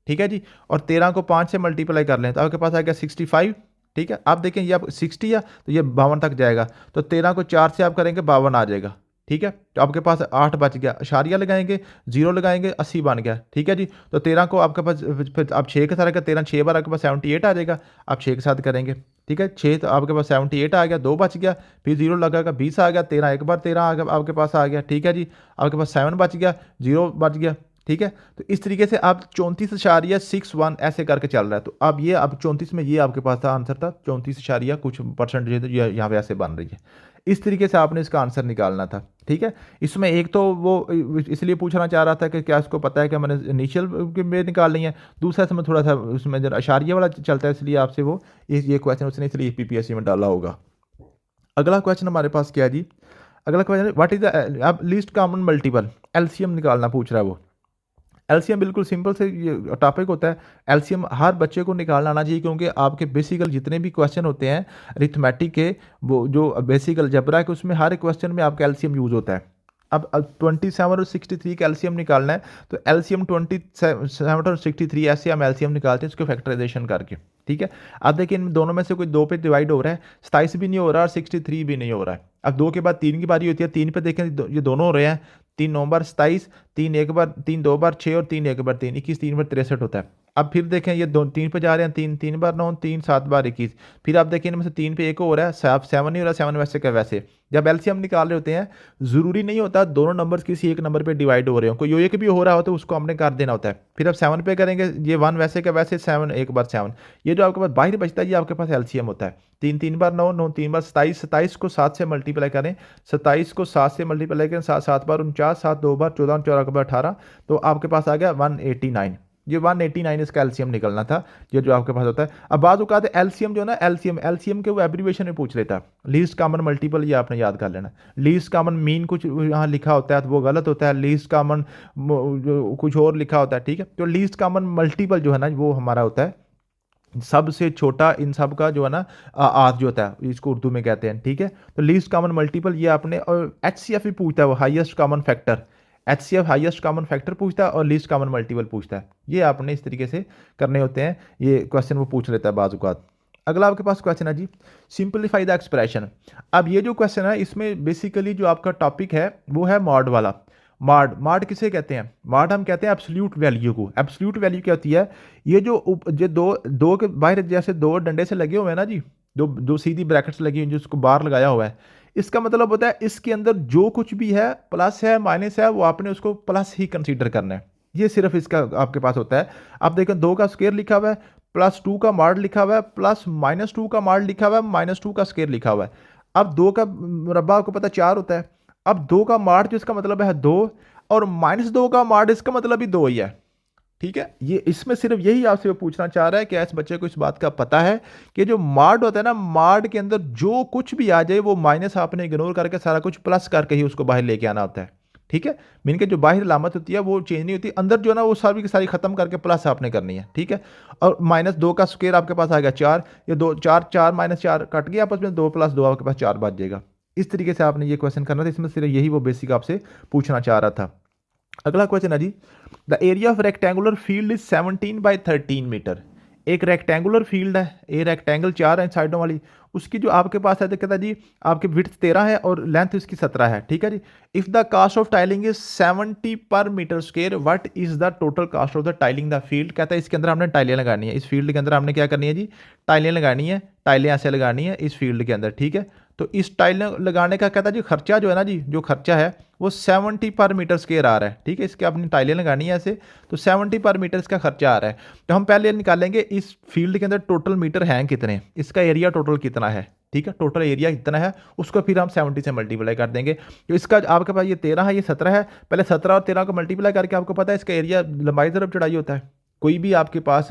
ठीक है जी, और 13 को 5 से मल्टीप्लाई कर लें तो आपके पास आ गया 65। ठीक है, आप देखें ये आप 60 है तो ये 52 तक जाएगा, तो 13 को 4 से आप करेंगे 52 आ जाएगा। ठीक है, तो आपके पास 8 बच गया, इशारिया लगाएंगे, 0 लगाएंगे, 80 बन गया। ठीक है जी, तो 13 को आपके पास फिर आप 6 के साथ करें, 13 6 बार आपके पास 78 आ जाएगा, आप 6 के साथ करेंगे। ठीक है, 6 तो आपके पास 78 आ गया, 2 बच गया, फिर 0 लगाएगा, 20 आ गया, 13 एक बार 13 आ गया आपके पास आ गया। ठीक है जी, आपके पास 7 बच गया, 0 बच गया। ठीक है, तो इस तरीके से आप 34.61 ऐसे करके चल रहा है। तो अब ये अब 34 में ये आपके पास था आंसर था 34 कुछ परसेंटेज यहाँ पे ऐसे बन रही है। इस तरीके से आपने इसका आंसर निकालना था। ठीक है, इसमें एक तो वो इसलिए पूछना चाह रहा था कि क्या इसको पता है कि मैंने इनिशियल में निकालनी है, दूसरा इसमें थोड़ा सा उसमें जरा इशारिया वाला चलता है, इसलिए आपसे वो ये क्वेश्चन उसने इसलिए पीपीएससी में डाला होगा। अगला क्वेश्चन हमारे पास क्या है जी, अगला क्वेश्चन व्हाट इज द अब लीस्ट कॉमन मल्टीपल, एलसीएम निकालना पूछ रहा है वो। एलसीएम बिल्कुल सिंपल से ये टॉपिक होता है, एलसीएम हर बच्चे को निकालना आना चाहिए, क्योंकि आपके बेसिकल जितने भी क्वेश्चन होते हैं अरिथमेटिक के, वो जो बेसिक अलजेब्रा है कि उसमें हर एक क्वेश्चन में आपका एलसीएम यूज़ होता है। अब 27 और 63 का एलसीएम निकालना है, तो एलसीएम 27 और 63 ऐसे हम एलसीएम निकालते हैं इसको फैक्टराइजेशन करके। ठीक है, अब देखिए इन दोनों में से कोई 2 पे डिवाइड हो रहा है, 27 भी नहीं हो रहा और 63 भी नहीं हो रहा है। अब 2 के बाद 3 की बारी होती है, 3 पे देखें ये दोनों हो रहे हैं, 3 9 बार 27, 3 एक बार 3 2 बार 6 और 3 एक बार 3 21, 3 बार 63 होता है। अब फिर देखें ये 3 पे जा रहे हैं, 3 3 बार 9, 3 7 बार 21। फिर आप देखें इनमें से 3 पे एक हो रहा है, 7 नहीं हो रहा, 7 वैसे का वैसे। जब एलसीएम निकाल रहे होते हैं ज़रूरी नहीं होता दोनों नंबर्स किसी एक नंबर पे डिवाइड हो रहे हो, कोई एक भी हो रहा हो तो उसको हमने कर देना होता है। फिर आप 7 पे करेंगे, ये 1 वैसे का वैसे, 7 एक बार 7। ये जो आपके पास बाहर बचता है ये आपके पास एलसीएम होता है। 3 3 बार 9 9 3 बार 27, 27 को 7 से मल्टीप्लाई करें, 27 को 7 से मल्टीप्लाई करें, 7 7 बार 49, 7 2 बार 14, 14 बार 18, तो आपके पास आ गया 189। ये 189 इसका एलसीएम निकलना था, ये जो आपके पास होता है। अब बात औकात एलसीएम जो है ना, एलसीएम के वो एब्रीविएशन में पूछ लेता है, लीस्ट कॉमन मल्टीपल, ये आपने याद कर लेना। लीस्ट कॉमन मीन कुछ यहाँ लिखा होता है तो वो गलत होता है, लीस्ट कॉमन कुछ और लिखा होता है। ठीक है, तो लीस्ट कॉमन मल्टीपल जो है ना वो हमारा होता है सबसे छोटा इन सब का जो है ना आध जो होता है, इसको उर्दू में कहते हैं। ठीक है, तो लीस्ट कॉमन मल्टीपल ये आपने, और एचसीएफ भी पूछता है वो highest common factor, HCF highest common factor पूछता है और लीस्ट कॉमन मल्टीपल पूछता है। ये आपने इस तरीके से करने होते हैं, ये क्वेश्चन वो पूछ लेता है बाज़ औक़ात। अगला आपके पास क्वेश्चन है जी, सिंपलीफाई द एक्सप्रेशन। अब ये जो क्वेश्चन है इसमें बेसिकली जो आपका टॉपिक है वो है मॉड वाला। मार्ड किसे कहते हैं, मार्ड हम कहते हैं एब्सोल्यूट वैल्यू को। एब्सोल्यूट वैल्यू क्या होती है, ये जो दो के बाहर जैसे दो डंडे से लगे हुए हैं ना जी, दो सीधी ब्रैकेट्स लगी हुई जिसको बार लगाया हुआ है, इसका मतलब होता है इसके अंदर जो कुछ भी है प्लस है माइनस है वो आपने उसको प्लस ही कंसीडर करना है। ये सिर्फ इसका आपके पास होता है। आप देखें 2 का स्क्वायर लिखा हुआ है, +2 का मार्ड लिखा हुआ है, +-2 का मार्ड लिखा हुआ है, -2 का स्क्वायर लिखा हुआ है। अब 2 का मुरब्बा आपको पता 4 होता है। अब 2 का मार्ड जो इसका मतलब है 2, और -2 का मार्ड इसका मतलब भी 2 ही है। ठीक है, ये इसमें सिर्फ यही आपसे पूछना चाह रहा है कि इस बच्चे को इस बात का पता है कि जो मार्ड होता है ना, मार्ड के अंदर जो कुछ भी आ जाए वो माइनस आपने इग्नोर करके सारा कुछ प्लस करके ही उसको बाहर लेके आना होता है। ठीक है, मीन के जो बाहर अलामत होती है वो चेंज नहीं होती, अंदर जो है ना वो सारी की सारी खत्म करके प्लस आपने करनी है। ठीक है, और -2 का स्क्वायर आपके पास आ गया 4, ये 2 4 4 -4 कट गया आपस में, 2 + 2 आपके पास 4 बच जाएगा। इस तरीके से आपने ये क्वेश्चन करना था, इसमें सिर्फ यही वो बेसिक आपसे पूछना चाह रहा था। अगला क्वेश्चन है जी, the area of rectangular field is 17 by 13 metre. एक रेक्टेंगुलर फील्ड है, ये रेक्टेंगल 4 है साइडों वाली, उसकी जो आपके पास है कहता है जी आपकी विड्थ 13 है और लेंथ इसकी 17 है। ठीक है जी, if the cost of tiling is 70 per metre square, what is the total cost of the tiling the field. कहता है इसके अंदर हमने टाइलें लगानी है, इस फील्ड के अंदर हमने क्या करनी है जी, टाइलें लगानी है, टाइलें ऐसे लगानी है इस फील्ड के अंदर। ठीक है, तो इस टाइलें लगाने का कहता है जी खर्चा जो है ना जी, जो खर्चा है वो 70 पर मीटर स्क्वायर आ रहा है। ठीक है, इसके अपनी टाइलें लगानी है ऐसे, तो 70 पर मीटर इसका खर्चा आ रहा है। तो हम पहले निकालेंगे इस फील्ड के अंदर टोटल मीटर हैं कितने, इसका एरिया टोटल कितना है। ठीक है, टोटल एरिया कितना है उसको फिर हम 70 से मल्टीप्लाई कर देंगे। तो इसका आपके पास ये 13 है, ये 17 है, पहले 17 और 13 को मल्टीप्लाई करके आपको पता है इसका एरिया लंबाई तरफ चौड़ाई होता है। कोई भी आपके पास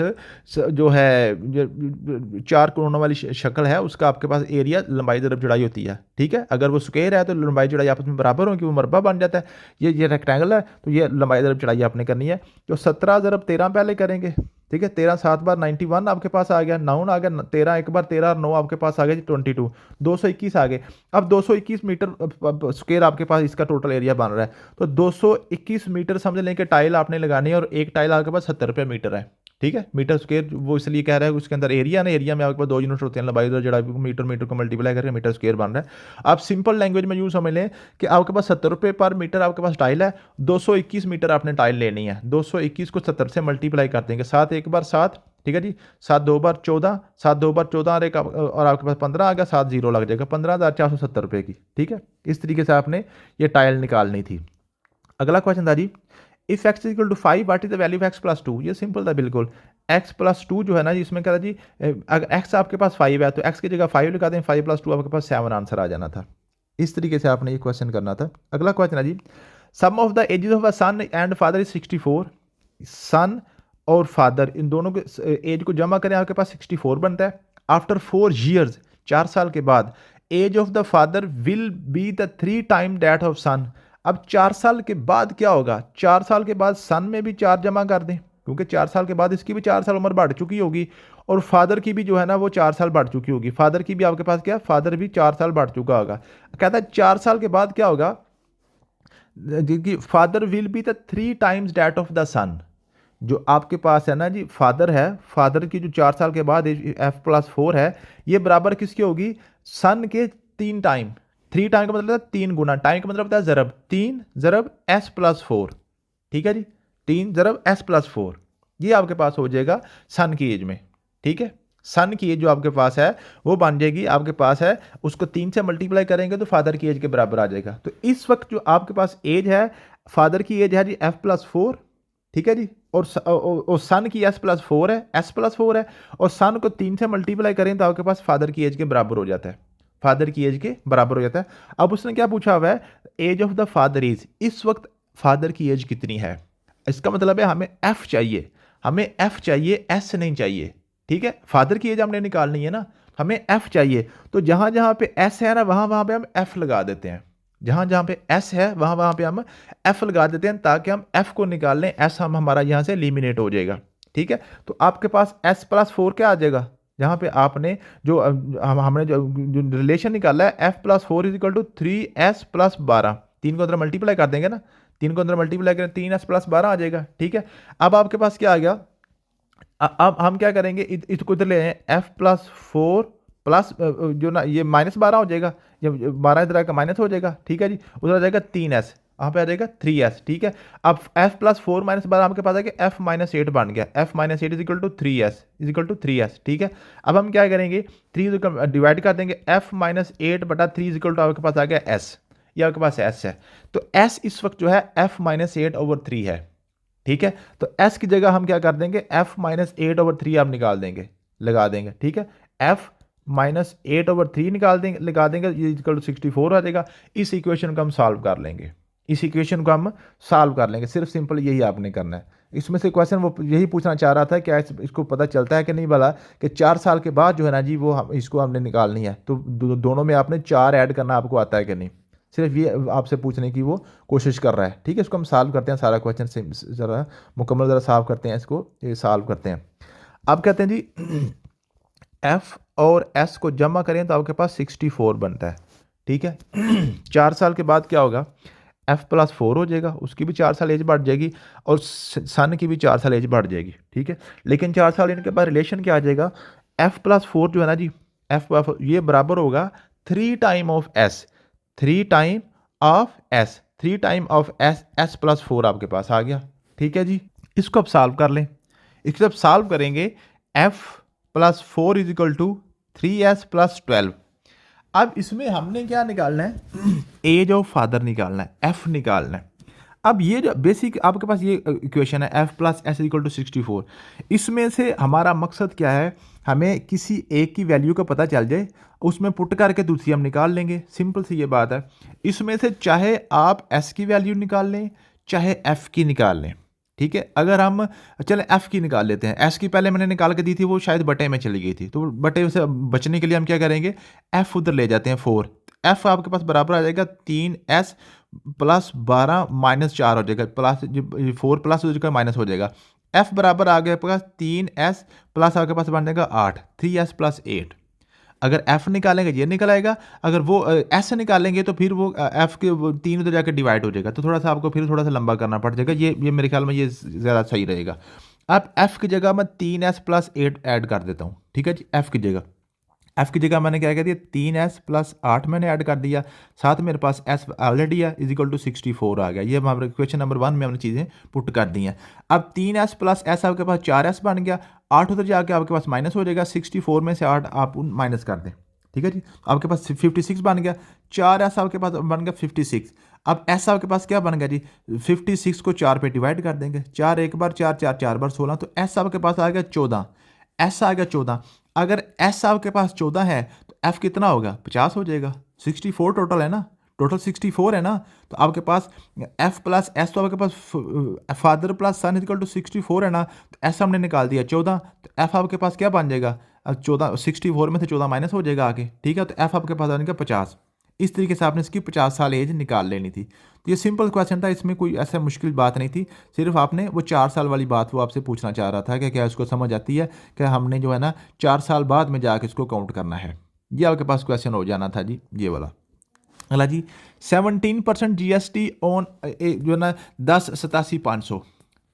जो है जो 4 कोनों वाली शक्ल है उसका आपके पास एरिया लंबाई तरफ चौड़ाई होती है। ठीक है, अगर वो स्क्वायर है तो लंबाई चौड़ाई आपस में बराबर होगी, वो मरबा बन जाता है। ये रेक्टेंगल है तो ये लंबाई तरफ चौड़ाई आपने करनी है। तो 17 ज़रब 13 पहले करेंगे। ठीक है, 13 7 बार 91 आपके पास आ गया, 9 आ गया, 13 एक बार 13 और 9 आपके पास आ गया जी 22, 221 आ गए। अब 221 मीटर स्क्वायर आपके पास इसका टोटल एरिया बन रहा है। तो 221 मीटर समझ लें कि टाइल आपने लगानी है और एक टाइल आपके पास 70 रुपये मीटर है। ठीक है। मीटर स्क्वायर वो इसलिए कह रहा है उसके अंदर एरिया ना, एरिया में आपके पास 2 यूनिट होते हैं, लंबाई जड़ा मीटर, मीटर को मल्टीप्लाई करके मीटर स्क्वायर बन रहा है। आप सिंपल लैंग्वेज में यूँ समझ लें कि आपके पास 70 रुपये पर मीटर आपके पास टाइल है, 221 मीटर आपने टाइल लेनी है, 221 को 70 से मल्टीप्लाई कर देंगे, 7 एक बार 7, ठीक है जी, 7 दो बार 14, 7 दो बार 14 और आपके पास 15 आ गया, 7 जीरो लग जाएगा, 15,470 रुपये की। ठीक है, इस तरीके से आपने ये टाइल निकालनी थी। अगला क्वेश्चन था जी, if X equal to 5 what is the value of X plus 2। ये सिंपल था बिल्कुल। एक्स प्लस 2 जो है ना जी, इसमें क्या था जी, अगर एक्स आपके पास 5 है तो एक्स की जगह 5 लगा दें, 5 प्लस 2 आपके पास 7 आंसर आ जाना था। इस तरीके से आपने ये क्वेश्चन करना था। अगला क्वेश्चन है जी, sum of the ages of a son and father is 64। Son और फादर इन दोनों के एज को जमा करें, आपके पास 64 बनता है। आफ्टर 4 ईयर्स, 4 साल के बाद, age of the father will be the 3 time that of son. अब 4 साल के बाद क्या होगा, 4 साल के बाद सन में भी 4 जमा कर दें, क्योंकि 4 साल के बाद इसकी भी 4 साल उम्र बढ़ चुकी होगी, और फादर की भी जो है ना वो 4 साल बढ़ चुकी होगी। फादर की भी आपके पास क्या, फादर भी 4 साल बढ़ चुका होगा। कहता है 4 साल के बाद क्या होगा, father will be the 3 times that of the son. जो आपके पास है ना जी फादर है, फादर की जो 4 साल के बाद एफ प्लस 4 है, ये बराबर किसकी होगी, सन के 3 टाइम। 3 टाइम का मतलब है 3 गुना, टाइम का मतलब होता है ज़रब, 3 ज़रब एस प्लस 4। ठीक है जी, 3 ज़रब एस प्लस 4, ये आपके पास हो जाएगा सन की एज में। ठीक है, सन की एज जो आपके पास है वो बन जाएगी, आपके पास है उसको 3 से मल्टीप्लाई करेंगे तो फादर की एज के बराबर आ जाएगा। तो इस वक्त जो आपके पास एज है, फादर की एज है जी एफ प्लस 4, ठीक है जी, और सन की एस प्लस 4 है, एस प्लस 4 है, और सन को 3 से मल्टीप्लाई करें तो आपके पास फादर की एज के बराबर हो जाता है, फादर की एज के बराबर हो जाता है। अब उसने क्या पूछा हुआ है, age of the father is, इस वक्त फादर की एज कितनी है। इसका मतलब है हमें एफ चाहिए, हमें एफ चाहिए, एस नहीं चाहिए। ठीक है, फादर की एज हमने निकालनी है ना, हमें एफ चाहिए। तो जहां जहां पे एस है ना, वहां वहां पे हम एफ लगा देते हैं, जहां जहां पे एस है वहां वहां पे हम एफ लगा देते हैं, ताकि हम एफ को निकाल लें, एस हम हमारा यहां से एलिमिनेट हो जाएगा। ठीक है, तो आपके पास एस प्लस 4 क्या आ जाएगा, जहां पे आपने जो हमने जो रिलेशन निकाला है, f plus 4 is equal to 3s plus 12, 3 को अंदर मल्टीप्लाई कर देंगे ना, 3 को अंदर मल्टीप्लाई करें 3s प्लस 12 आ जाएगा। ठीक है, अब आपके पास क्या आ गया, अब हम क्या करेंगे, इसको इधर ले आए, एफ प्लस 4 प्लस जो ना ये -12 हो जाएगा, जब 12 इधर का माइनस हो जाएगा। ठीक है जी, उधर आ जाएगा 3s, यहाँ पे आ जाएगा 3s। ठीक है, अब f प्लस 4 माइनस 12 आपके पास आ गया f माइनस 8 बन गया, f minus 8 is equal to 3s, is equal to 3s। ठीक है, अब हम क्या करेंगे, 3 डिवाइड कर देंगे, f माइनस 8 बटा 3 इज इक्वल टू आपके पास आ गया s, ये आपके पास s है। तो s इस वक्त जो है f माइनस 8/3 है। ठीक है, तो s की जगह हम क्या कर देंगे, f माइनस 8/3 आप निकाल देंगे, लगा देंगे। ठीक है, f माइनस 8/3 निकाल देंगे, लगा देंगे, ये इक्वल टू 64 आ जाएगा। इस इक्वेशन को हम सॉल्व कर लेंगे, इस इक्वेशन को हम सॉल्व कर लेंगे, सिर्फ सिंपल यही आपने करना है। इसमें से क्वेश्चन वो यही पूछना चाह रहा था, क्या इसको पता चलता है कि नहीं भला, कि 4 साल के बाद जो है ना जी वो इसको हमने निकालनी है, तो दोनों में आपने 4 ऐड करना आपको आता है कि नहीं, सिर्फ ये आपसे पूछने की वो कोशिश कर रहा है। ठीक है, इसको हम सॉल्व करते हैं, सारा क्वेश्चन से ज़रा मुकम्मल ज़रा सॉल्व करते हैं, इसको ये सॉल्व करते हैं। अब कहते हैं जी एफ और एस को जमा करें तो आपके पास 64 बनता है। ठीक है, 4 साल के बाद क्या होगा, एफ प्लस 4 हो जाएगा, उसकी भी 4 साल एज बढ़ जाएगी, और सन की भी 4 साल एज बढ़ जाएगी। ठीक है, लेकिन 4 साल इनके बाद रिलेशन क्या आ जाएगा, एफ प्लस 4 जो है ना जी, एफ ये बराबर होगा 3 time of S, 3 time of S, 3 time of S, S plus 4 आपके पास आ गया। ठीक है जी, इसको आप सॉल्व कर लें, इसको जब सॉल्व करेंगे f plus 4 is equal to 3s plus 12। अब इसमें हमने क्या निकालना है, एज ऑफ फादर निकालना है, एफ निकालना है। अब ये जो बेसिक आपके पास ये इक्वेशन है, f plus s equal to 64, इसमें से हमारा मकसद क्या है, हमें किसी एक की वैल्यू का पता चल जाए, उसमें पुट करके दूसरी हम निकाल लेंगे, सिंपल सी ये बात है। इसमें से चाहे आप एस की वैल्यू निकाल लें, चाहे एफ की निकाल लें। ठीक है, अगर हम चले एफ की निकाल लेते हैं, एस की पहले मैंने निकाल के दी थी, वो शायद बटे में चली गई थी, तो बटे से बचने के लिए हम क्या करेंगे, एफ उधर ले जाते हैं 4, एफ आपके पास बराबर आ जाएगा 3s प्लस 12 माइनस 4 हो जाएगा, प्लस 4 प्लस हो जाएगा माइनस हो जाएगा, एफ बराबर आ गया आपके पास 3s प्लस आपके पास बन जाएगा 8, 3s प्लस 8। अगर एफ निकालेंगे ये निकल आएगा, अगर वो एस निकालेंगे तो फिर वो एफ के 3 उधर जाकर डिवाइड हो जाएगा, तो थोड़ा सा आपको फिर थोड़ा सा लंबा करना पड़ जाएगा, ये मेरे ख्याल में ये ज़्यादा सही रहेगा। अब एफ की जगह मैं 3s प्लस 8 ऐड कर देता हूँ, ठीक है जी। एफ की जगह मैंने क्या कह दिया, 3s प्लस 8 मैंने ऐड कर दिया, साथ में मेरे पास एस ऑलरेडी है, इज इक्वल टू 64 आ गया। ये हमारे क्वेश्चन नंबर 1 में हमने चीज़ें पुट कर दी हैं। अब 3s प्लस एस आपके पास 4s बन गया, 8 उधर जाके आपके पास माइनस हो जाएगा, 64 में से 8 आप माइनस कर दें, ठीक है जी। आपके पास 56 बन गया, 4s आपके पास बन गया 56। अब एस आपके पास क्या बन गया जी, 56 को 4 पे डिवाइड कर देंगे, 4 एक बार 4, 4 4 बार 16, तो एस आपके पास आ गया 14, एस आ गया 14। अगर एस आपके पास 14 है तो एफ कितना होगा, 50 हो जाएगा। 64 टोटल है ना, टोटल 64 है ना, तो आपके पास एफ प्लस एस, तो आपके पास father plus son equal to 64 है ना, तो एस हमने निकाल दिया 14, तो एफ आपके पास क्या बन जाएगा, अब 14 64 में से 14 माइनस हो जाएगा आगे, ठीक है। तो एफ आपके पास आने का 50। इस तरीके से आपने इसकी 50 साल एज निकाल लेनी थी। तो ये सिंपल क्वेश्चन था, इसमें कोई ऐसा मुश्किल बात नहीं थी, सिर्फ आपने वो 4 साल वाली बात वो आपसे पूछना चाह रहा था कि क्या उसको समझ आती है कि हमने जो है ना 4 साल बाद में जाके इसको काउंट करना है। ये आपके पास क्वेश्चन हो जाना था जी, ये वाला। अगला जी, 17% GST ऑन जो है ना 1087,500,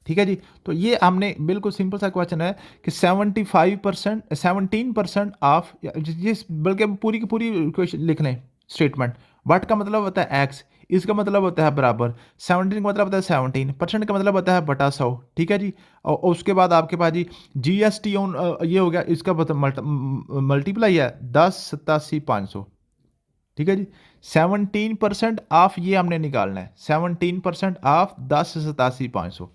ठीक है जी। तो ये हमने बिल्कुल सिंपल सा क्वेश्चन है कि 75% 17% ऑफ, जिस बल्कि पूरी की पूरी क्वेश्चन लिख लें स्टेटमेंट। वट का मतलब होता है एक्स, इसका मतलब होता है बराबर, 17 का मतलब होता है 17%, का मतलब होता है बटा 100, ठीक है जी। और उसके बाद आपके पास जी GST ऑन ये हो गया, इसका मल्टीप्लाई है 1087,500, ठीक है जी। 17% ऑफ ये हमने निकालना है, 17% ऑफ 10,87,500,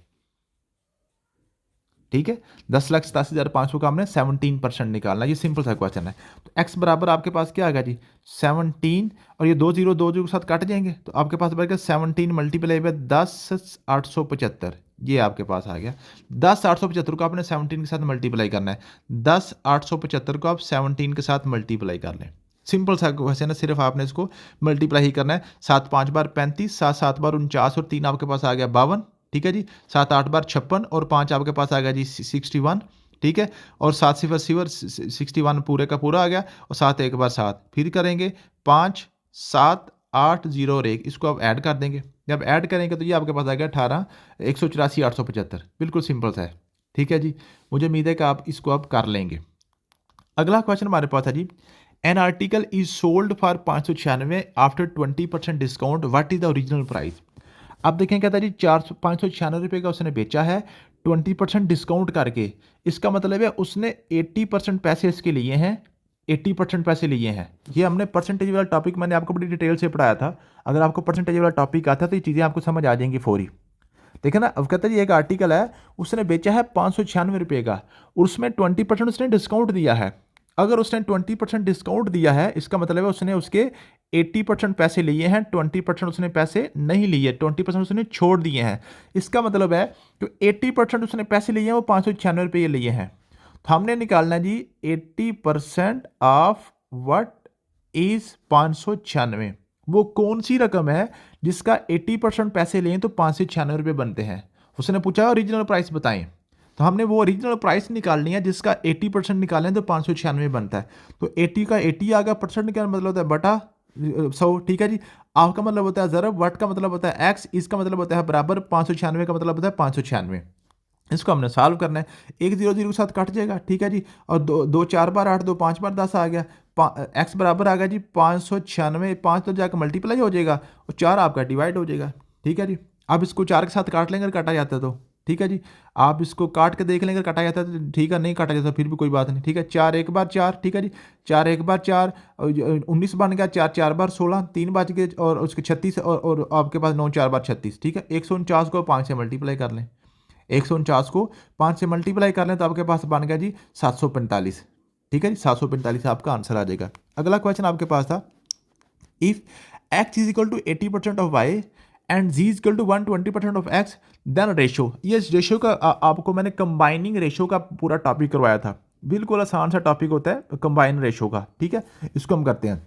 ठीक है। 10,87,500 का हमने 17% निकालना है, ये सिंपल सा क्वेश्चन है। तो x बराबर आपके पास क्या आएगा जी, 17, और ये 2 0 के साथ काट जाएंगे, तो आपके पास बनेगा 17 मल्टीप्लाई बाय 10,875, ये आपके पास आ गया। 10,875 को आपने 17 के साथ मल्टीप्लाई करना है, 10,875 को आप 17 के साथ मल्टीप्लाई कर लें। सिंपल सा क्वेश्चन है, सिर्फ आपने इसको मल्टीप्लाई ही करना है। 7 5 बार 35, 7 7 बार 49, और 3 आपके पास आ गया 52, ठीक है जी। 7 8 बार 56, और 5 आपके पास आ गया जी 61, ठीक है। और 7 सिफर सिफर 61 पूरे का पूरा आ गया, और 7 एक बार 7, फिर करेंगे 5 7 8 0 और 1, इसको आप ऐड कर देंगे। जब ऐड करेंगे तो ये आपके पास आ गया 18 184 875, बिल्कुल सिंपल सा है, ठीक है जी। मुझे उम्मीद है कि आप इसको आप कर लेंगे। अगला क्वेश्चन हमारे पास है जी, an article is sold for 596 after 20% discount, what is the original price. अब देखें क्या था जी, 596 का उसने बेचा है 20% डिस्काउंट करके, इसका मतलब है उसने 80% पैसे इसके लिए हैं, 80% पैसे लिए हैं। ये हमने परसेंटेज वाला टॉपिक मैंने आपको बड़ी डिटेल से पढ़ाया था, अगर आपको परसेंटेज वाला टॉपिक आता तो ये चीज़ें आपको समझ आ जाएंगी फौरी। देखे ना, अब कहता है जी एक आर्टिकल है उसने बेचा है 596 का, और उसमें 20% उसने डिस्काउंट दिया है। अगर उसने 20% डिस्काउंट दिया है, इसका मतलब है उसने उसके 80% पैसे लिए हैं, 20% उसने पैसे नहीं लिए, 20% उसने छोड़ दिए हैं। इसका मतलब है जो 80% उसने पैसे लिए हैं वो 596 लिए हैं। तो हमने निकालना जी 80% ऑफ वट इज 596, वो कौन सी रकम है जिसका 80% पैसे लें तो 596 बनते हैं। उसने पूछा ओरिजिनल प्राइस बताएं, तो हमने वो ओरिजिनल प्राइस निकालनी है जिसका 80% निकालें तो 596 बनता है। तो 80 का 80 आ गया, परसेंट का मतलब होता है बटा 100, ठीक है जी। आपका मतलब होता है ज़रब, वट का मतलब होता है एक्स, इसका मतलब होता है बराबर, 596 का मतलब होता है 596। इसको हमने सॉल्व करना है, 1 0 0 के साथ कट जाएगा, ठीक है जी। और 2 2 4 बार 8, 2 5 बार 10 आ गया, एक्स बराबर आ गया जी 596, 5 तो जाकर मल्टीप्लाई हो जाएगा, और 4 आपका डिवाइड हो जाएगा, ठीक है जी। अब इसको 4 के साथ काट लेंगे, काटा जाता है तो ठीक है जी। आप इसको काट के देख लेंगे, काटा जाता है तो ठीक है, नहीं काटा जाता फिर भी कोई बात नहीं, ठीक है। 4 एक बार 4, ठीक है जी। 4 एक बार 4, 19 बन गया, 4 4 बार 16, 3 बच गए, और उसके 36, और आपके पास 9 4 बार 36, ठीक है। 149 को 5 से मल्टीप्लाई कर लें, 149 को 5 से मल्टीप्लाई कर लें तो आपके पास बन गया जी 745, ठीक है जी। 745 आपका आंसर आ जाएगा। अगला क्वेश्चन आपके पास था, if x is equal to 80% of y and z is equal to 120% of x, then ratio. ये रेशो का आपको मैंने कंबाइनिंग रेशो का पूरा टॉपिक करवाया था, बिल्कुल आसान सा टॉपिक होता है कंबाइन रेशो का, ठीक है। इसको हम करते हैं,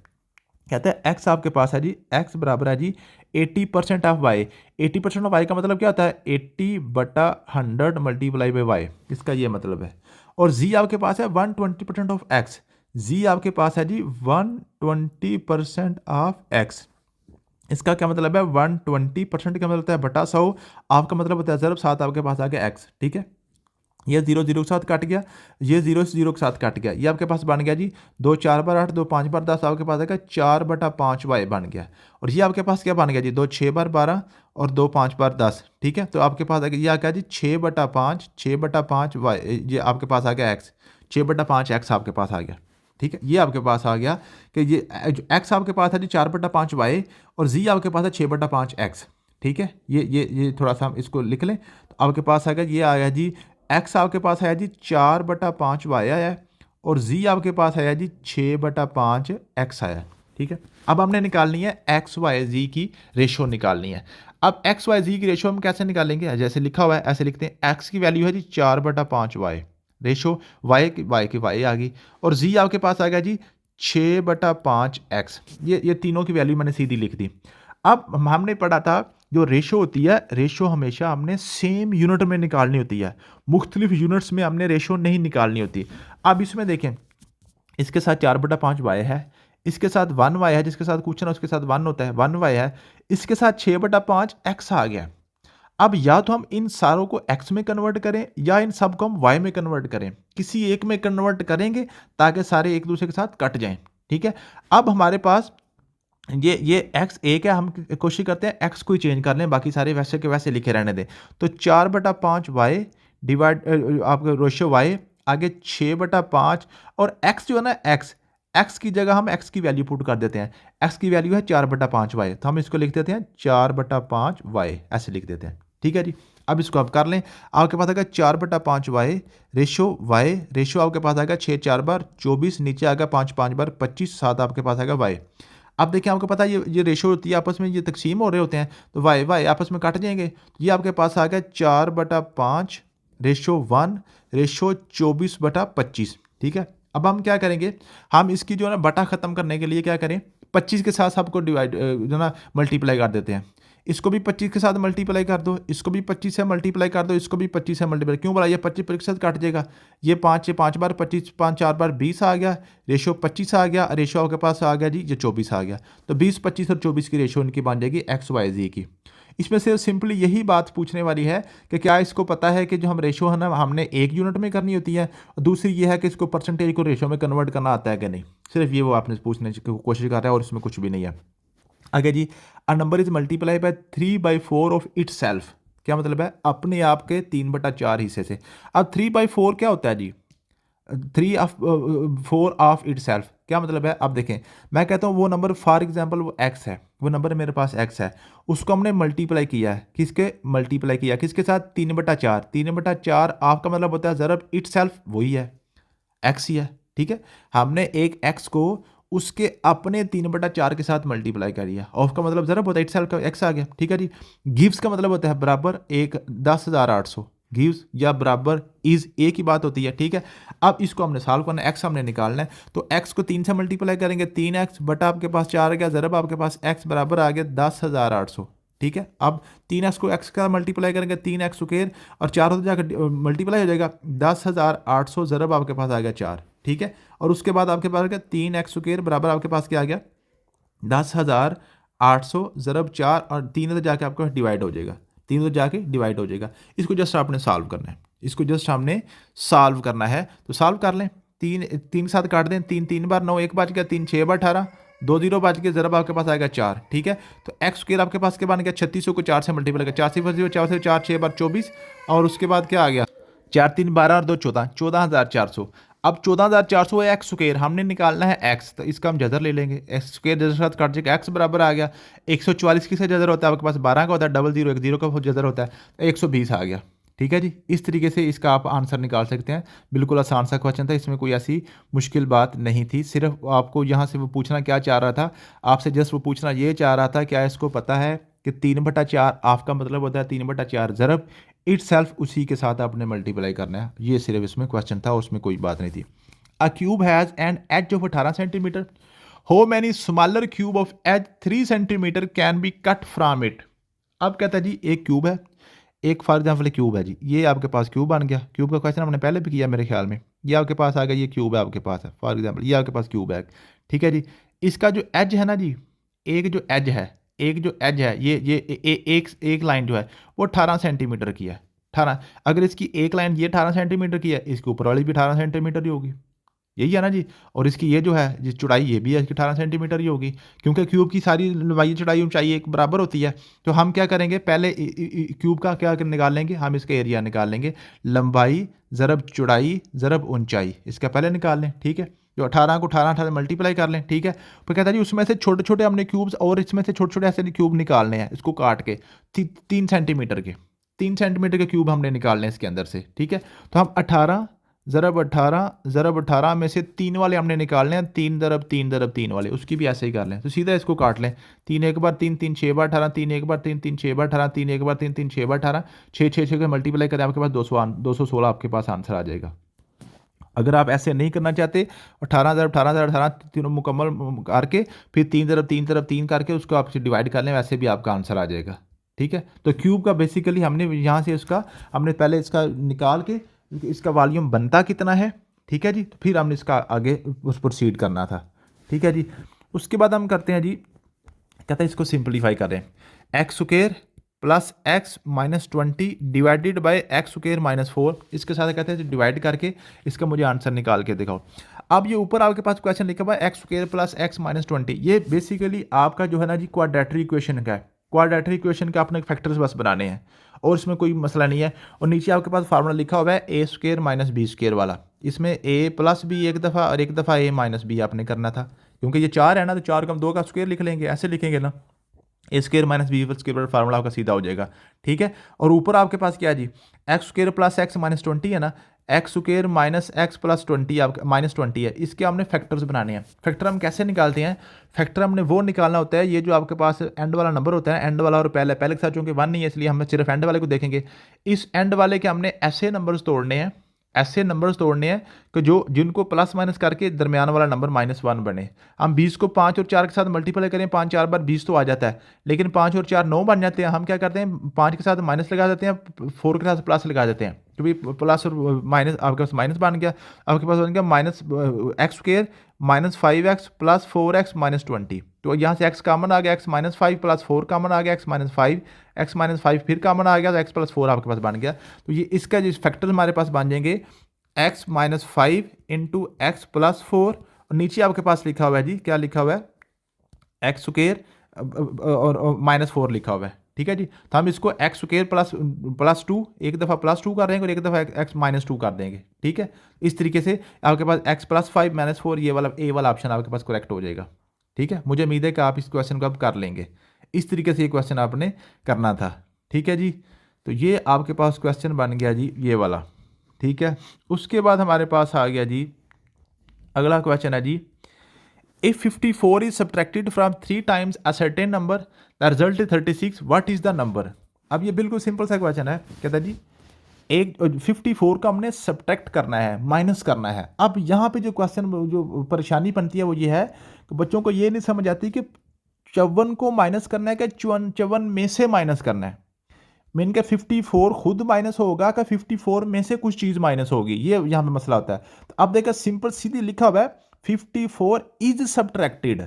कहते हैं x आपके पास है जी, x बराबर है जी 80% ऑफ y। 80% ऑफ y का मतलब क्या होता है, 80/100 मल्टीप्लाई बाई वाई, इसका ये मतलब है। और z आपके पास है 120% ऑफ x, z आपके पास है जी 120% ऑफ x। इसका क्या मतलब है, 120% का मतलब होता है बटा 100, आपका मतलब होता है ज़रब, 7 आपके पास आ गया x, ठीक है। ये 0 0 के साथ कट गया, ये 0 से 0 के साथ कट गया, ये आपके पास बन गया जी 2 4 बार 8, 2 5 बार 10, आपके पास आएगा 4/5 वाई बन गया। और ये आपके पास क्या बन गया जी 2 6 बार 12 और 2 5 बार 10, ठीक है। तो आपके पास आ गया ये आ गया जी 6/5 वाई, ये आपके पास आ गया एक्स, 6/5 एक्स आपके पास आ गया, ठीक है। ये आपके पास आ गया कि ये जो एक्स आपके पास है जी 4/5 वाई और जी आपके पास है 6/5 एक्स, ठीक है। ये थोड़ा सा हम इसको लिख लें तो आपके पास आ गया, ये आया जी एक्स आपके पास आया जी 4/5 वाई आया और जी आपके पास आया जी 6/5 एक्स आया, ठीक है। अब हमने निकालनी है एक्स वाई जी की रेशो निकालनी है। अब एक्स वाई जी की रेशो हम कैसे निकालेंगे, जैसे लिखा हुआ है ऐसे लिखते हैं, एक्स की वैल्यू है जी 4/5 वाई, रेशो वाई आ गई और जी आपके पास आ गया जी 6/5 एक्स, ये तीनों की वैल्यू मैंने सीधी लिख दी। अब हमने पढ़ा था जो रेशो होती है, रेशो हमेशा हमने सेम यूनिट में निकालनी होती है, मुख्तलिफ यूनिट्स में हमने रेशो नहीं निकालनी होती। अब इसमें देखें, इसके साथ 4/5 वाई है, इसके साथ 1 वाई है, जिसके साथ क्वेश्चन है उसके साथ 1 होता है, 1 वाई है, इसके साथ 6/5 एक्स आ गया। अब या तो हम इन सारों को एक्स में कन्वर्ट करें या इन सब को हम वाई में कन्वर्ट करें, किसी एक में कन्वर्ट करेंगे ताकि सारे एक दूसरे के साथ कट जाएं, ठीक है। अब हमारे पास ये एक्स एक है, हम कोशिश करते हैं एक्स को ही चेंज कर लें, बाकी सारे वैसे के वैसे लिखे रहने दें। तो 4/5 वाई डिवाइड आपका रेशियो वाई आगे 6/5 और एक्स जो है ना एक्स की जगह हम एक्स की वैल्यू पुट कर देते हैं, एक्स की वैल्यू है 4/5 वाई, तो हम इसको लिख देते हैं 4/5 वाई, ऐसे लिख देते हैं, ठीक है जी। अब इसको आप कर लें, आपके पास आएगा 4/5 वाई रेशो आपके पास आएगा 6 4 बार 24, नीचे आएगा 5 5 बार 25, 7 आपके पास आएगा वाई। अब देखिए आपको पता है ये रेशो होती है, आपस में ये तकसीम हो रहे होते हैं तो वाई वाई आपस में कट जाएंगे, तो ये आपके पास आ गया 4/5 रेशो 1 रेशो 24/25, ठीक है। अब हम क्या करेंगे, हम इसकी जो है ना बटा ख़त्म करने के लिए क्या करें, 25 के साथ सबको डिवाइड जो ना मल्टीप्लाई कर देते हैं, इसको भी 25 के साथ मल्टीप्लाई कर दो, इसको भी 25 से मल्टीप्लाई कर दो, इसको भी 25 से मल्टीप्लाई, क्यों बोला, ये 25 के साथ कट जाएगा, ये 5 से 5 बार 25, 5 4 बार 20 आ गया, रेशो 25 आ गया, रेशो आपके पास आ गया जी ये 24 आ गया। तो 20 25 और 24 की रेशो इनकी बन जाएगी एक्स वाई जी की। इसमें से सिंपली यही बात पूछने वाली है कि क्या इसको पता है कि जो हम रेशो है ना हमने एक यूनिट में करनी होती है, और दूसरी ये है कि इसको परसेंटेज को रेशो में कन्वर्ट करना आता है कि नहीं, सिर्फ ये वो आपने पूछने की कोशिश कर रहा है और इसमें कुछ भी नहीं है। आगे जी, a number is multiply by 3/4 of itself, क्या मतलब है, अपने आप के 3/4 हिस्से से। अब 3/4 क्या होता है जी, 3/4 ऑफ इट सेल्फ क्या मतलब है। अब देखें, मैं कहता हूँ वो नंबर फॉर एग्जांपल वो एक्स है, वो नंबर मेरे पास एक्स है, उसको हमने मल्टीप्लाई किया है, किसके मल्टीप्लाई किया किसके साथ, 3/4, 3/4 आपका मतलब होता है ज़रब इट सेल्फ वही है, एक्स ही है, ठीक है। हमने एक एक्स को उसके अपने 3/4 के साथ मल्टीप्लाई करिए, ऑफ का मतलब ज़रा होता है इटसेल्फ का एक्स आ गया, ठीक है जी। गिव्स का मतलब होता है बराबर एक 10,800, गिव्स या बराबर इज ए की बात होती है, ठीक है। अब इसको हमने सॉल्व करना है, एक्स हमने निकालना है, तो एक्स को 3 से मल्टीप्लाई करेंगे, 3x बटा आपके पास 4 आ गया, ज़रब आपके पास एक्स बराबर आ गया 10,800, ठीक है। अब 3x को x का मल्टीप्लाई करेंगे, 3x स्क्वायर और 4 हो जाकर मल्टीप्लाई हो जाएगा 10,800, ज़रब आपके पास आ गया 4, ठीक है। और उसके बाद आपके पास आ गया 3x स्क्वायर बराबर आपके पास क्या आ गया 10,800 ज़रब 4 और 3 तो जाके आपके पास डिवाइड हो जाएगा, 3 तो जाके डिवाइड हो जाएगा। इसको जस्ट आपने सॉल्व करना है, इसको जस्ट हमने सॉल्व करना है, तो सॉल्व कर लें। 3 के साथ काट दें, 3 3 बार 9 1 बच गया, 3 6 बार 18, 2 0 बच गए, ज़रब आपके पास आएगा 4, ठीक है। तो एक्स स्क्वायर आपके पास क्या बन गया 3600 को 4 से मल्टीप्लाई कर, 4 0 0 4 से 4 6 बार 24 और उसके बाद क्या आ गया 4 3 12 और 2 14, 14,400। अब 14,400 है एक्स स्क्वायर, हमने निकालना है एक्स, तो इसका हम जजर ले लेंगे, एक्स स्क्वायर जजर साथ काट जाएगा, एक्स बराबर आ गया 144 किसका जजर होता है आपके पास 12 का होता है, 00 एक 0 का जजर होता है, तो 120 आ गया, ठीक है जी। इस तरीके से इसका आप आंसर निकाल सकते हैं, बिल्कुल आसान सा क्वेश्चन था, इसमें कोई ऐसी मुश्किल बात नहीं थी। सिर्फ आपको यहाँ से वो पूछना क्या चाह रहा था आपसे, जस्ट वो पूछना ये चाह रहा था क्या इसको पता है कि 3/4 आपका मतलब होता है 3/4 ज़रब इट सेल्फ, उसी के साथ आपने मल्टीप्लाई करना है, ये सिर्फ इसमें क्वेश्चन था, उसमें कोई बात नहीं थी। A cube has an edge of 18 centimetre, how many smaller cube of edge 3 centimetre can be cut from it. अब कहता है जी एक क्यूब है, एक फॉर एग्जाम्पल क्यूब है जी, ये आपके पास क्यूब बन गया, क्यूब का क्वेश्चन हमने पहले भी किया मेरे ख्याल में, ये आपके पास आ गया, ये क्यूब है आपके पास है, फॉर एग्जाम्पल ये आपके पास क्यूब है, ठीक है जी। इसका जो एज है ना जी, एक जो एज है, एक जो एज है ये एक लाइन जो है वो 18 सेंटीमीटर की है, 18। अगर इसकी एक लाइन ये 18 सेंटीमीटर की है, इसके ऊपर वाली भी 18 सेंटीमीटर ही होगी, यही है ना जी। और इसकी ये जो है जिस चौड़ाई ये भी है, इसकी 18 सेंटीमीटर ही होगी, क्योंकि क्यूब की सारी लंबाई चौड़ाई ऊंचाई एक बराबर होती है। तो हम क्या करेंगे, पहले क्यूब का क्या निकाल लेंगे, हम इसका एरिया निकाल लेंगे, लंबाई ज़रब चौड़ाई ज़रब ऊंचाई, इसका पहले निकाल लें, ठीक है। जो 18 को 18 मल्टीप्लाई कर लें, ठीक है। फिर कहता है जी उसमें से छोटे छोटे हमने क्यूब्स और इसमें से छोटे छोटे ऐसे क्यूब निकालने हैं, इसको काट के 3 सेंटीमीटर के 3 सेंटीमीटर के क्यूब हमने निकालने हैं इसके अंदर से, ठीक है। तो हम 18 ज़रब 18 में से 3 वाले हमने निकालने हैं, 3 वाले, उसकी भी ऐसे ही कर लें। तो सीधा इसको काट लें, 3 एक बार 3, 3 6 बार 18, 3 एक बार 3, 3 6 बार 18, 3 एक बार 3, 3 6 बार 18, 6 6 6 के मल्टीप्लाई करें, आपके पास 216 आपके पास आंसर आ जाएगा। अगर आप ऐसे नहीं करना चाहते, 18 तीनों मुकम्मल करके फिर 3 करके उसको आप डिवाइड कर लें, वैसे भी आपका आंसर आ जाएगा, ठीक है। तो क्यूब का बेसिकली हमने यहाँ से हमने पहले इसका निकाल के इसका वॉल्यूम बनता कितना है, ठीक है जी। तो फिर हमने इसका आगे उस प्रोसीड करना था, ठीक है जी। उसके बाद हम करते हैं जी, कहते हैं इसको सिंप्लीफाई करें, x square plus X minus 20 divided by x square minus 4, इसके साथ कहते हैं डिवाइड करके इसका मुझे आंसर निकाल के दिखाओ। अब ये ऊपर आपके पास क्वेश्चन लिखा हुआ है x square plus X minus 20, ये बेसिकली आपका जो है ना जी क्वाड्रेटिक इक्वेशन का है। क्वाड्रेटिक इक्वेशन के आपने फैक्टर्स बस बनाने हैं और इसमें कोई मसला नहीं है। और नीचे आपके पास फार्मूला लिखा हुआ है ए स्क्वायर माइनस बी स्क्वायर वाला, इसमें ए प्लस बी एक दफ़ा और एक दफ़ा ए माइनस बी आपने करना था, क्योंकि ये 4 है ना, तो 4 का हम 2 का स्क्वायर लिख लेंगे, ऐसे लिखेंगे ना, A square minus B square formula आपका सीधा हो जाएगा, ठीक है। और ऊपर आपके पास क्या है जी, X square plus X minus 20 है ना, x square minus X plus 20 आपका माइनस 20 है, इसके हमने फैक्टर्स बनाने हैं। फैक्टर हम कैसे निकालते हैं, फैक्टर हमने वो निकालना होता है, ये जो आपके पास एंड वाला नंबर होता है, एंड वाला और पहले के साथ चूंकि 1 नहीं है इसलिए हम सिर्फ एंड वाले को देखेंगे। इस एंड वाले के हमने ऐसे नंबर्स तोड़ने हैं, ऐसे नंबर्स तोड़ने हैं कि जो जिनको प्लस माइनस करके दरमियान वाला नंबर -1 बने। हम 20 को 5 और 4 के साथ मल्टीप्लाई करें, 5 4 बार 20 तो आ जाता है, लेकिन 5 और 4 9 बन जाते हैं। हम क्या करते हैं, 5 के साथ माइनस लगा देते हैं, 4 के साथ प्लस लगा देते हैं, तो भी प्लस और माइनस आपके पास माइनस बन गया, आपके पास बन गया minus x square minus 5x plus 4x minus 20। तो यहाँ से x कॉमन आ गया, x माइनस 5 प्लस 4 कॉमन आ गया, x माइनस 5, x माइनस 5 फिर कॉमन आ गया, तो x प्लस 4 आपके पास बन गया। तो ये इसका जो फैक्टर हमारे पास बन जाएंगे x minus 5 into x plus 4, और नीचे आपके पास लिखा हुआ है जी, क्या लिखा हुआ है, एक्स स्क्वायर और माइनस 4 लिखा हुआ है, ठीक है जी। तो हम इसको एक्स स्क्वायर प्लस 2 एक दफ़ा प्लस 2 कर देंगे और एक दफ़ा एक्स माइनस 2 कर देंगे, ठीक है। इस तरीके से आपके पास एक्स प्लस 5 माइनस 4 ये वाला ए वाला ऑप्शन आपके पास करेक्ट हो जाएगा, ठीक है। मुझे उम्मीद है कि आप इस क्वेश्चन को अब कर लेंगे। इस तरीके से ये क्वेश्चन आपने करना था, ठीक है जी। तो ये आपके पास क्वेश्चन बन गया जी ये वाला, ठीक है। उसके बाद हमारे पास आ गया जी अगला क्वेश्चन है जी, If 54 is subtracted from 3 times a certain number, the result is 36. What is the number? अब ये बिल्कुल सिंपल सा क्वेश्चन है, कहता है जी एक 54 का हमने सब्ट्रैक्ट करना है, माइनस करना है। अब यहाँ पे जो क्वेश्चन जो परेशानी बनती है वो ये है कि बच्चों को ये नहीं समझ आती कि 54 को माइनस करना है कि 54 में से माइनस करना है। मीन के 54 खुद माइनस होगा कि 54 में से कुछ चीज़ माइनस होगी, ये यहाँ पे मसला होता है। तो अब देखा सिंपल सीधी लिखा हुआ है 54 इज सब्ट्रैक्टेड,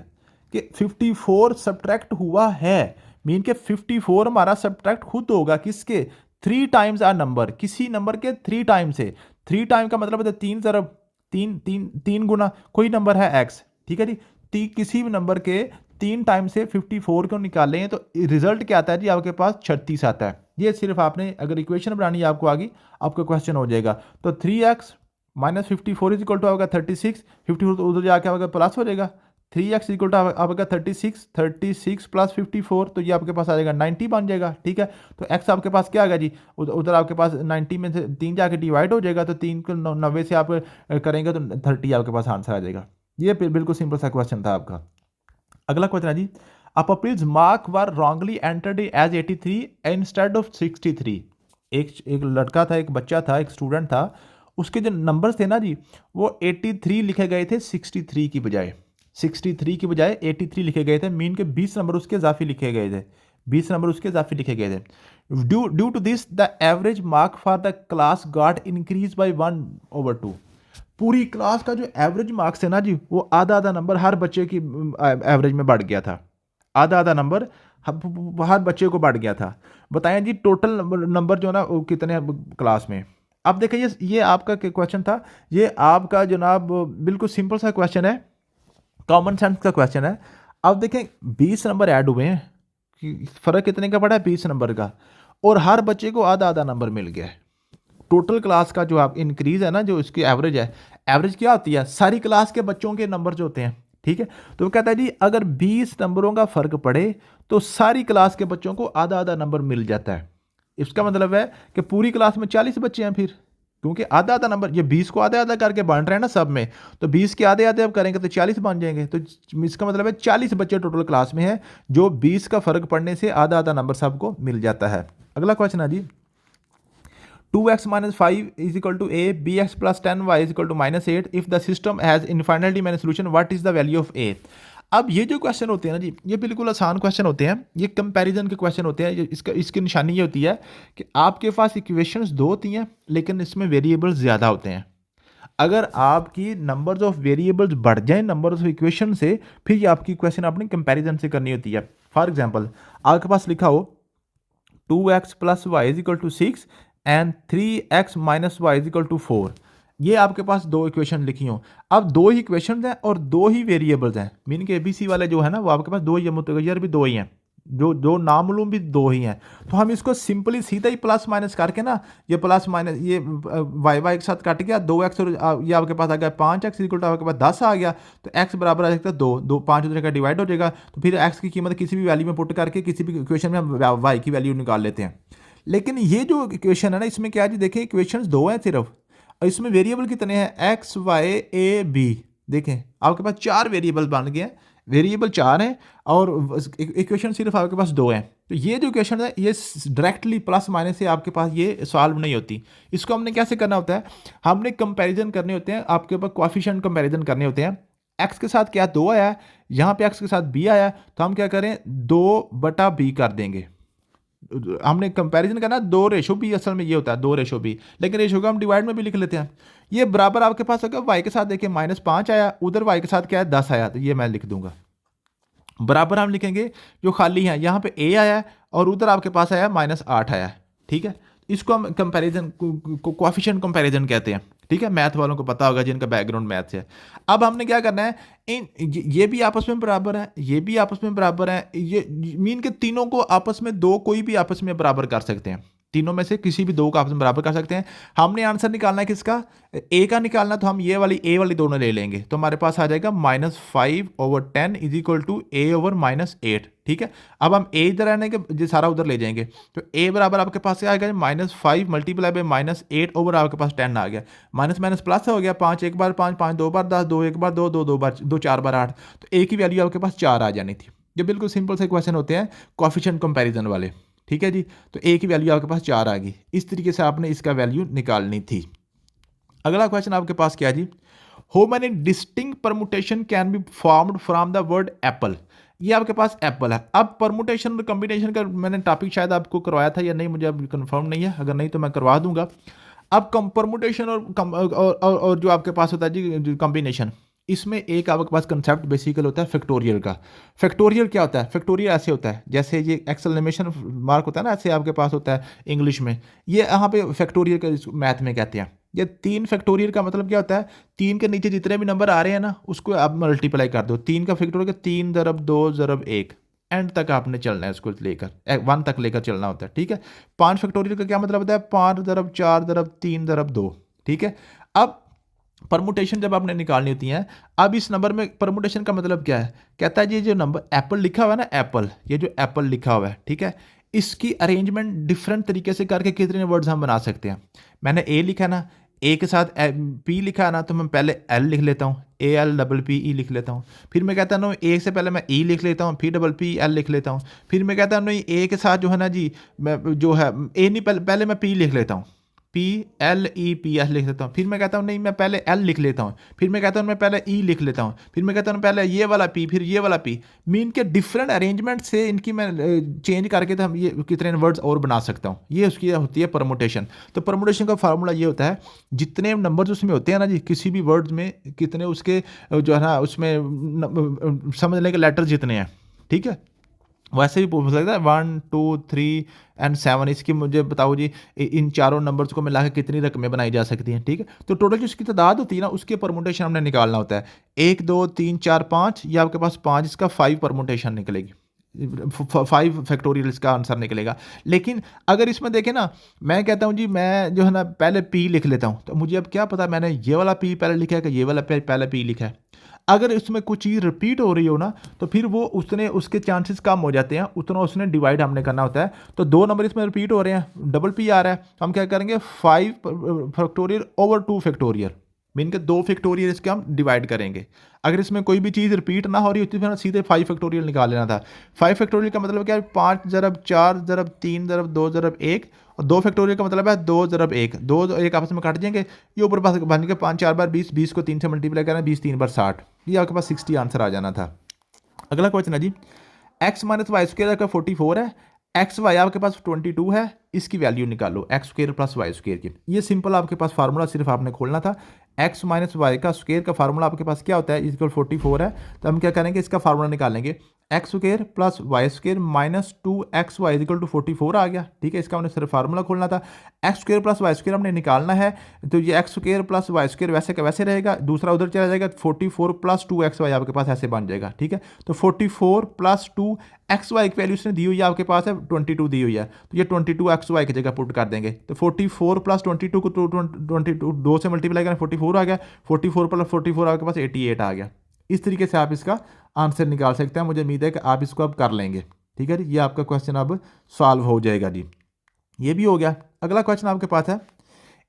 कि 54 सब्ट्रैक्ट हुआ है, मीन के 54 हमारा सब्ट्रैक्ट खुद होगा किसके, 3 टाइम्स आ नंबर, किसी नंबर के 3 टाइम से। 3 टाइम का मतलब है 3 ज़रब 3 गुना कोई नंबर है x, ठीक है जी। किसी भी नंबर के 3 टाइम से 54 को निकालें तो रिजल्ट क्या आता है जी, आपके पास 36 आता है। ये सिर्फ आपने अगर इक्वेशन बनानी है आपको आगे आपका क्वेश्चन हो जाएगा। तो 3x minus 54 is equal to आपका 36, 54 तो उधर जाके आपका प्लस हो जाएगा, 3x इक्वल टू आपका 36 प्लस 54, तो ये आपके पास आ जाएगा 90 बन जाएगा, ठीक है। तो x आपके पास क्या आ गया जी, उधर आपके पास 90 में से 3 जाके डिवाइड हो जाएगा, तो 3 को 90 से आप करेंगे तो 30 आपके पास आंसर आ जाएगा। ये बिल्कुल सिंपल सा क्वेश्चन था आपका। अगला क्वेश्चन है जी, a pupil's mark were wrongly entered as 83 instead of 63। एक लड़का था, एक बच्चा था, एक स्टूडेंट था, उसके जो नंबर्स थे ना जी वो 83 लिखे गए थे 63 की बजाय, 63 की बजाय 83 लिखे गए थे। मीन के 20 नंबर उसके इजाफी लिखे गए थे, 20 नंबर उसके इजाफी लिखे गए थे। Due to this the average mark for the class got increase by 1/2। पूरी क्लास का जो एवरेज मार्क्स है ना जी वो आधा आधा नंबर हर बच्चे की एवरेज में बढ़ गया था, आधा आधा नंबर हर बच्चे को बांट गया था। बताएं जी टोटल नंबर जो है ना वो कितने क्लास में। अब देखिए ये आपका क्वेश्चन था, ये आपका जनाब बिल्कुल सिंपल सा क्वेश्चन है, कॉमन सेंस का क्वेश्चन है। अब देखें 20 नंबर ऐड हुए हैं, फ़र्क कितने का पड़ा है 20 नंबर का, और हर बच्चे को आधा आधा नंबर मिल गया है। टोटल क्लास का जो आप इंक्रीज है ना, जो इसकी एवरेज है, एवरेज क्या होती है सारी क्लास के बच्चों के नंबर जो होते हैं, ठीक है। तो वो कहता है जी अगर 20 नंबरों का फर्क पड़े तो सारी क्लास के बच्चों को आधा आधा नंबर मिल जाता है। इसका मतलब है कि पूरी क्लास में 40 बच्चे हैं फिर, क्योंकि आधा आधा नंबर, ये 20 को आधा आधा करके बांट रहे हैं ना सब में, तो 20 के आधे आधे अब करेंगे तो 40 बन जाएंगे। तो इसका मतलब है 40 बच्चे टोटल क्लास में हैं, जो 20 का फर्क पड़ने से आधा आधा नंबर सबको मिल जाता है। अगला क्वेश्चन है जी 2x minus 5 is equal to a, bx plus 10y is equal to minus 8. If the system has infinitely many solution, what is the value of a? अब ये जो क्वेश्चन होते हैं ना जी, ये बिल्कुल आसान क्वेश्चन होते हैं, ये कंपैरिजन के क्वेश्चन होते हैं। इसकी निशानी ये होती है कि आपके पास इक्वेशंस दो होती हैं लेकिन इसमें वेरिएबल्स ज़्यादा होते हैं। अगर आपकी नंबर्स ऑफ वेरिएबल्स बढ़ जाए नंबर्स ऑफ इक्वेशन से, फिर ये आपकी क्वेश्चन आपने कंपैरिजन से करनी होती है। फॉर एग्जाम्पल आपके पास लिखा हो 2x plus y is equal to 6 and 3x minus y is equal to 4, ये आपके पास दो इक्वेशन लिखी हो। अब दो ही इक्वेशन हैं और दो ही वेरिएबल्स हैं, मीन के ABC वाले जो है ना वो आपके पास दो ही है, मुतगय्यर भी दो ही हैं, जो दो नामालूम भी दो ही हैं। तो हम इसको सिंपली सीधा ही प्लस माइनस करके ना, ये प्लस माइनस ये वाई के साथ कट गया, 2x और ये आपके पास आ गया 5x इक्वल टू आपके पास 10 आ गया, तो x बराबर आ जाता है 2, 2 5 हो जाएगा डिवाइड हो जाएगा। तो फिर x की कीमत किसी भी वैल्यू में पुट करके किसी भी इक्वेशन में हम y की वैल्यू निकाल लेते हैं। लेकिन ये जो इक्वेशन है ना इसमें क्या जी, देखें इक्वेशंस दो हैं सिर्फ, इसमें वेरिएबल कितने हैं x y a b, देखें आपके पास 4 वेरिएबल बन गए हैं, वेरिएबल 4 हैं और इक्वेशन सिर्फ आपके पास दो हैं। तो ये जो इक्वेशन है ये डायरेक्टली प्लस माइनस से आपके पास ये सॉल्व नहीं होती। इसको हमने कैसे करना होता है, हमने कंपैरिजन करने होते हैं, आपके पास कोएफिशिएंट कंपैरिजन करने होते हैं। x के साथ क्या 2 आया है, यहाँ पे x के साथ b आया, तो हम क्या करें 2/b कर देंगे। हमने कंपैरिजन करना 2:b, असल में ये होता है 2:b, लेकिन रेशो को हम डिवाइड में भी लिख लेते हैं। ये बराबर आपके पास होगा y के साथ, देखिए -5 आया, उधर y के साथ क्या है 10 आया, तो ये मैं लिख दूंगा। बराबर हम लिखेंगे जो खाली है, यहाँ पे a आया और उधर आपके पास आया -8 आया, ठीक है। इसको हम कंपैरिजन को कोएफिशिएंट कंपैरिजन कहते हैं, ठीक है। मैथ वालों को पता होगा जिनका बैकग्राउंड मैथ है। अब हमने क्या करना है, ये भी आपस में बराबर है, ये भी आपस में बराबर है, ये मीन के तीनों को आपस में दो कोई भी आपस में बराबर कर सकते हैं, तीनों में से किसी भी दो को आपस में बराबर कर सकते हैं। हमने आंसर निकालना है किसका, ए का निकालना, तो हम ये वाली ए वाली दोनों ले लेंगे, तो हमारे पास आ जाएगा -5/10 इज इक्वल टू a/-8, ठीक है। अब हम a इधर आने के सारा उधर ले जाएंगे, तो a बराबर आपके पास से आएगा -5 मल्टीप्लाई बाय -8 ओवर आपके पास 10 आ गया, माइनस माइनस प्लस हो गया, 5 एक बार 5, 5 2 बार 10, 2 एक बार 2, 2 2 बार 2, 4 बार 8, तो a की वैल्यू आपके पास 4 आ जानी थी। ये बिल्कुल सिंपल से क्वेश्चन होते हैं कोएफिशिएंट कंपैरिजन वाले, ठीक है जी। तो a की वैल्यू आपके पास 4 आ गई, इस तरीके से आपने इसका वैल्यू निकालनी थी। अगला क्वेश्चन आपके पास क्या है जी, how many distinct permutation can be formed from the word apple. ये आपके पास एप्पल है। अब परमुटेशन और कॉम्बिनेशन का मैंने टॉपिक शायद आपको करवाया था या नहीं, मुझे अब कंफर्म नहीं है, अगर नहीं तो मैं करवा दूंगा। अब परमुटेशन और जो आपके पास होता है जी कॉम्बिनेशन, इसमें एक आपके पास कंसेप्ट बेसिकल होता है फैक्टोरियल का। फैक्टोरियल क्या होता है, फैक्टोरियल ऐसे होता है जैसे ये एक्सक्लेमेशन मार्क होता है ना, ऐसे आपके पास होता है इंग्लिश में, ये यहाँ पे फैक्टोरियल का मैथ में कहते हैं। ये 3 फैक्टोरियल का मतलब क्या होता है, 3 के नीचे जितने भी नंबर आ रहे हैं ना उसको आप मल्टीप्लाई कर दो, 3 का फैक्टोरियल 3 × 2 × 1, एंड तक आपने चलना है, उसको लेकर 1 तक लेकर चलना होता है, ठीक है। 5 फैक्टोरियल का क्या मतलब होता है, 5 × 4 × 3 × 2, ठीक है। अब परमुटेशन जब आपने निकालनी होती है, अब इस नंबर में परमुटेशन का मतलब क्या है, कहता है जी जो नंबर एप्पल लिखा हुआ है ना, एप्पल, ये जो एप्पल लिखा हुआ है, ठीक है, इसकी अरेंजमेंट डिफरेंट तरीके से करके कितने वर्ड्स हम बना सकते हैं। मैंने ए लिखा ना, ए के साथ पी लिखा है ना, तो मैं पहले एल लिख लेता हूँ, ALPPE लिख लेता हूँ। फिर मैं कहता हूँ ए से पहले मैं ई लिख लेता हूँ, फिर PPL लिख लेता हूँ। फिर मैं कहता हूँ नहीं ए के साथ जो है ना जी, मैं जो है ए नहीं, पहले मैं पी लिख लेता हूँ, PLEPS लिख लेता हूँ। फिर मैं कहता हूँ नहीं मैं पहले L लिख लेता हूँ, फिर मैं कहता हूँ मैं पहले E लिख लेता हूँ, फिर मैं कहता हूँ पहले ये वाला P, फिर ये वाला P। मीन के डिफरेंट अरेंजमेंट से इनकी मैं चेंज करके तो हम ये कितने वर्ड्स और बना सकता हूँ, ये उसकी होती है परमुटेशन। तो परमुटेशन का फार्मूला ये होता है, जितने नंबर्स उसमें होते हैं ना जी किसी भी वर्ड्स में, कितने उसके जो है ना उसमें समझ लें कि लेटर जितने हैं, ठीक है। वैसे भी पूछ सकता है 1 2 3 एंड 7 इसकी मुझे बताओ जी इन चारों नंबर्स को मिला के कितनी रकमें बनाई जा सकती हैं, ठीक है। तो टोटल जो इसकी तादाद होती है ना उसके परमुटेशन हमने निकालना होता है 1 2 3 4 5 ये आपके पास 5 इसका 5 परमुटेशन निकलेगी 5 फैक्टोरियल इसका आंसर निकलेगा। लेकिन अगर इसमें देखें ना मैं कहता हूँ जी मैं जो है ना पहले पी लिख लेता हूँ तो मुझे अब क्या पता मैंने ये वाला पी पहले लिखा है कि ये वाला पहले पी लिखा है। अगर इसमें कुछ चीज़ रिपीट हो रही हो ना तो फिर वो उसने उसके चांसेस कम हो जाते हैं उतना उसने डिवाइड हमने करना होता है। तो 2 नंबर इसमें रिपीट हो रहे हैं डबल पी आ रहा है तो हम क्या करेंगे 5 फैक्टोरियल ओवर 2 फैक्टोरियल मीन के 2 फैक्टोरियल इसके हम डिवाइड करेंगे। अगर इसमें कोई भी चीज़ रिपीट ना हो रही होती फिर सीधे 5 फैक्टोरियल निकाल लेना था। 5 फैक्टोरियल का मतलब क्या है 5 ज़रब 4 ज़रब 3 ज़रब 2 ज़रब 1 और 2 फैक्टोरियल का मतलब है 2 ज़रब 1 2 एक आपस में काट जाएंगे ये ऊपर पास बन के 5 4 बार 20 20 को 3 से मल्टीप्लाई करना 20 3 बार 60 ये आपके पास 60 आंसर आ जाना था। अगला क्वेश्चन है जी एक्स माइनस वाई स्क्र का 44 है एक्स वाई आपके पास 22 है इसकी वैल्यू निकालो x square plus y square की। ये सिंपल आपके पास फार्मूला सिर्फ आपने खोलना था एक्स माइनस वाई का स्क्र का फार्मूला आपके पास क्या होता है इक्वल 44 है तो हम क्या करेंगे इसका फार्मूला निकालेंगे x square plus y square minus 2xy equal to 44 आ गया, ठीक है। इसका हमने सिर्फ फार्मूला खोलना था x square plus y square हमने निकालना है तो ये x square plus y square वैसे का वैसे रहेगा दूसरा उधर चला जाएगा 44 प्लस 2xy आपके पास ऐसे बन जाएगा, ठीक है। तो 44 प्लस 2xy की वैल्यू इसने दी हुई है आपके पास है 22 दी हुई है तो ये 22xy की जगह पुट कर देंगे तो 44 प्लस 22 को 22 2 से मल्टीप्लाई करें 44 आ गया 44 प्लस 44 आपके पास 88 आ गया। इस तरीके से आप इसका आंसर निकाल सकते हैं। मुझे उम्मीद है कि आप इसको अब कर लेंगे, ठीक है जी। ये आपका क्वेश्चन अब सॉल्व हो जाएगा जी, ये भी हो गया। अगला क्वेश्चन आपके पास है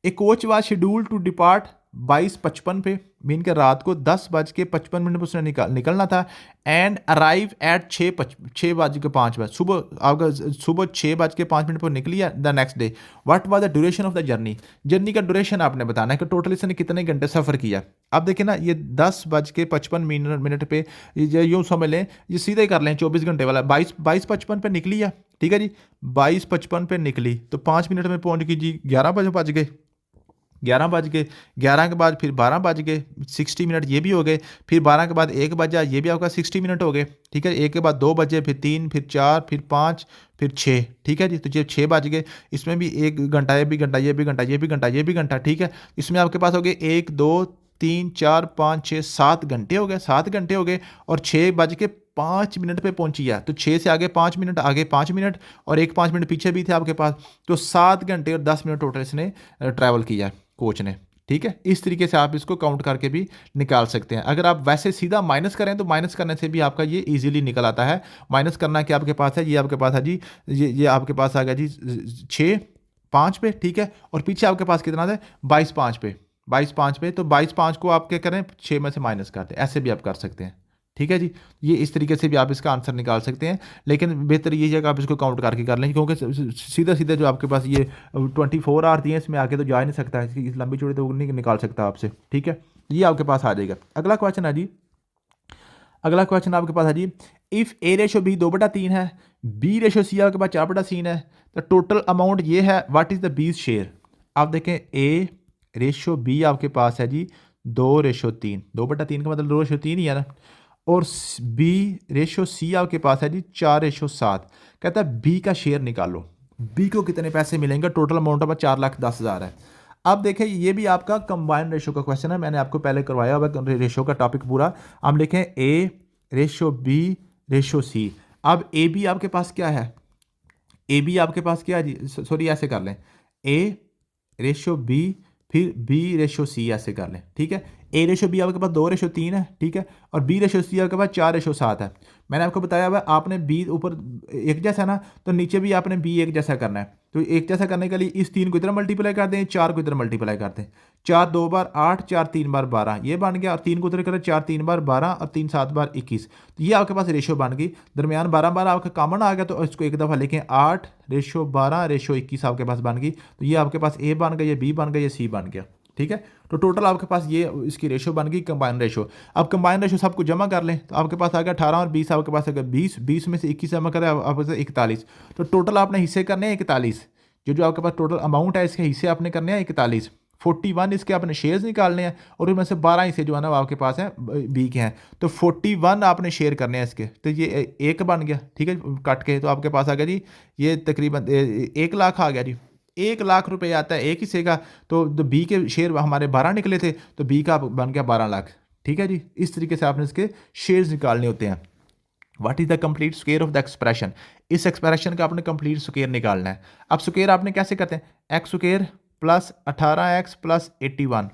a coach was schedule to depart 22:55 पे मीन के रात को 10:55 पर उसने निकलना था एंड अराइव एट 6:05 सुबह आपका सुबह 6:05 पर निकली है the next day. What was the duration of the journey का ड्यूरेशन आपने बताना है कि टोटल इसने कितने घंटे सफ़र किया। अब देखिए ना ये 10:55 पे ये यूँ समझ लें ये सीधे कर लें 24 घंटे वाला 22:55 पे निकली है, ठीक है जी। 22:55 पे निकली तो 5 मिनट में पहुंच गई जी 11 बज गए 11 बज गए 11 के बाद फिर 12 बज गए 60 मिनट ये भी हो गए फिर 12 के बाद 1 बजा ये भी आपका 60 मिनट हो गए, ठीक है। 1 के बाद 2 बजे फिर 3 फिर 4 फिर 5 फिर 6, ठीक है जी। तो ये 6 बज गए इसमें भी 1 घंटा ये भी घंटा ये भी घंटा ये भी घंटा ये भी घंटा, ठीक है। इसमें आपके पास हो गए 1 2 3 4 5 6 7 घंटे हो गए 7 घंटे हो गए और 6:05 पे पहुंची है तो 6 से आगे 5 मिनट आगे 5 मिनट और 5 मिनट पीछे भी थे आपके पास तो 7 घंटे और 10 मिनट टोटल इसने ट्रैवल किया कोच ने, ठीक है। इस तरीके से आप इसको काउंट करके भी निकाल सकते हैं। अगर आप वैसे सीधा माइनस करें तो माइनस करने से भी आपका ये इजीली निकल आता है। माइनस करना क्या आपके पास है ये आपके पास है जी ये आपके पास आ गया जी 6:05 पे, ठीक है। और पीछे आपके पास कितना था 22:05 पे 22:05 पे तो 22:05 को आप क्या करें 6 में से माइनस करते हैं ऐसे भी आप कर सकते हैं, ठीक है जी। ये इस तरीके से भी आप इसका आंसर निकाल सकते हैं लेकिन बेहतर ये है कि आप इसको काउंट करके कर लें क्योंकि सीधा सीधा जो आपके पास ये 24 आवर दिए इसमें आके तो जा ही नहीं सकता है इस लंबी चौड़ी तो नहीं निकाल सकता आपसे, ठीक है। ये आपके पास आ जाएगा। अगला क्वेश्चन है जी अगला क्वेश्चन आपके पास है जी इफ़ ए रेशो बी 2/3 है बी रेशो सी आपके पास 4/3 है तो टोटल अमाउंट ये है what is the bees share. आप देखें ए रेशो बी आपके पास है जी 2/3 2/3 का मतलब 2/3 ही है ना और बी रेशो सी आपके पास है जी 4/7 कहता है बी का शेयर निकालो बी को कितने पैसे मिलेंगे टोटल अमाउंट ऑफ 4,10,000 है। अब देखें ये भी आपका कंबाइंड रेशो का क्वेश्चन है मैंने आपको पहले करवाया हुआ रेशो का टॉपिक पूरा। हम लिखें ए रेशो बी रेशो सी। अब ए बी आपके पास क्या है ए बी आपके पास क्या है जी सॉरी ऐसे कर लें ए रेशो बी फिर बी रेशो सी ऐसे कर लें, ठीक है। ए रेशो बी आपके पास 2/3 है, ठीक है। और बी रेशो सी आपके पास 4/7 है। मैंने आपको बताया हुआ आपने बी ऊपर एक जैसा ना तो नीचे भी आपने बी एक जैसा करना है तो एक जैसा करने के लिए इस 3 को इधर मल्टीप्लाई कर दें 4 को इधर मल्टीप्लाई कर दें 4 2 बार 8 4 3 बार 12 ये बन गया और 3 को इधर करें 4 3 बार 12 और 3 7 बार 21 तो ये आपके पास रेशो बन गई। दरमियान 12 आपका कॉमन आ गया तो इसको एक दफ़ा लिखें 8/12/21 आपके पास बन गई तो ये आपके पास ए बन गया ये बी बन गया ये सी बन गया, ठीक है। तो टोटल आपके पास ये इसकी रेशो बन गई कंबाइन रेशो। अब कंबाइन रेशो सबको जमा कर लें तो आपके पास आ गया 18 और 20 आपके पास आ गया 20 में से 21 जमा करें आपके पास 41 तो टोटल आपने हिस्से करने हैं 41 जो आपके पास टोटल अमाउंट है इसके हिस्से आपने करने हैं 41 41 इसके आपने शेयर्स निकालने हैं और उनमें से 12 हिस्से जो है ना वो आपके पास हैं बी के हैं, तो 41 आपने शेयर करने हैं इसके, तो ये एक बन गया, ठीक है, कट के तो आपके पास आ गया जी ये तकरीबन 1 लाख आ गया जी। 1 लाख रुपए आता है एक हिस्से का, तो बी के शेयर हमारे 12 निकले थे, तो बी का बन गया 12 लाख, ठीक है जी। इस तरीके से आपने इसके शेयर्स निकालने होते हैं। What is the complete square of the expression, इस एक्सप्रेशन का आपने कंप्लीट स्क्वायर निकालना है। अब स्क्वायर आपने कैसे करते हैं, x square plus 18x plus 81,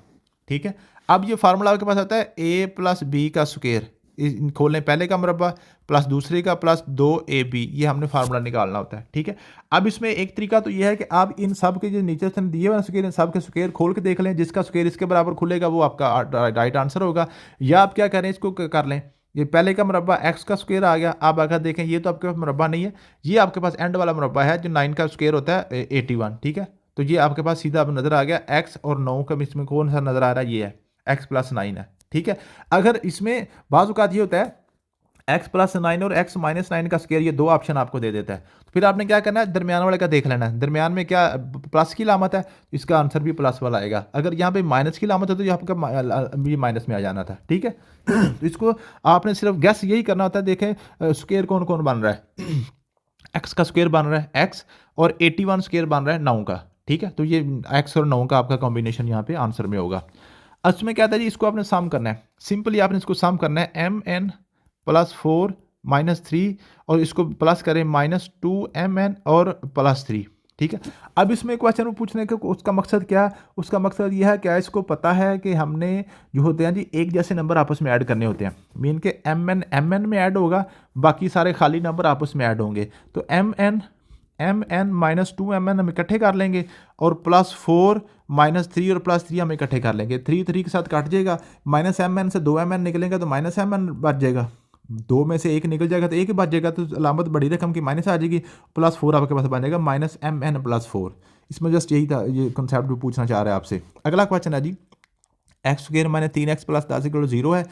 ठीक है। अब ये फार्मूला आपके पास आता है a प्लस बी का स्क्वायर, खोलें पहले का मुरब्बा प्लस दूसरे का प्लस 2ab, ये हमने फार्मूला निकालना होता है, ठीक है। अब इसमें एक तरीका तो ये है कि आप इन सब के जो नीचे से दिए हुए स्क्वायर, इन सब के स्क्वायर खोल के देख लें, जिसका स्क्वायर इसके बराबर खुलेगा वो आपका राइट आंसर होगा। या आप क्या करें, इसको कर लें, ये पहले का मुरब्बा x का स्क्वायर आ गया। अब अगर देखें ये तो आपके पास मुरब्बा नहीं है, ये आपके पास एंड वाला मुरब्बा है जो 9 का स्क्वायर होता है 81, ठीक है। तो ये आपके पास सीधा अब नजर आ गया x और 9 का इसमें कौन सा नजर आ रहा है, ये है x प्लस 9 है, ठीक है। अगर इसमें बाज़ औक़ात ये होता है x प्लस 9 और x माइनस 9 का स्क्वायर, ये दो ऑप्शन आपको दे देता है, तो फिर आपने क्या करना है, दरमियान वाले का देख लेना है। दरमियान में क्या प्लस की लामत है, इसका आंसर भी प्लस वाला आएगा। अगर यहाँ पे माइनस की लामत है तो यहाँ आपका ये माइनस में आ जाना था, ठीक है। तो इसको आपने सिर्फ गैस यही करना होता है, देखें स्क्वायर कौन कौन बन रहा है। x का स्क्वायर बन रहा है x और 81 स्क्वायर बन रहा है 9 का, ठीक है। तो ये x और 9 का आपका कॉम्बिनेशन यहाँ पे आंसर में होगा। उसमें क्या था जी, इसको आपने सम करना है, सिंपली आपने इसको सम करना है, mn प्लस 4 माइनस 3 और इसको प्लस करें माइनस 2mn और प्लस 3, ठीक है। अब इसमें क्वेश्चन पूछने का उसका मकसद क्या है, उसका मकसद यह है क्या, इसको पता है कि हमने जो होते हैं जी एक जैसे नंबर आपस में ऐड करने होते हैं, मीन के mn में ऐड होगा, बाकी सारे खाली नंबर आपस में ऐड होंगे। तो mn माइनस 2mn हम इकट्ठे कर लेंगे और प्लस 4 माइनस 3 और प्लस 3 हम इकट्ठे कर लेंगे। 3 के साथ काट जाएगा, माइनस mn से 2mn निकलेगा तो माइनस mn बच जाएगा, 2 में से 1 निकल जाएगा तो 1 बच जाएगा, तो अलामत बड़ी रकम की माइनस आ जाएगी, प्लस 4 आपके पास बन जाएगा माइनस mn प्लस 4। इसमें जस्ट यही था, ये कंसेप्ट भी पूछना चाह रहे हैं आपसे। अगला क्वेश्चन है जी, X square minus 3x plus 10 equal 0 है,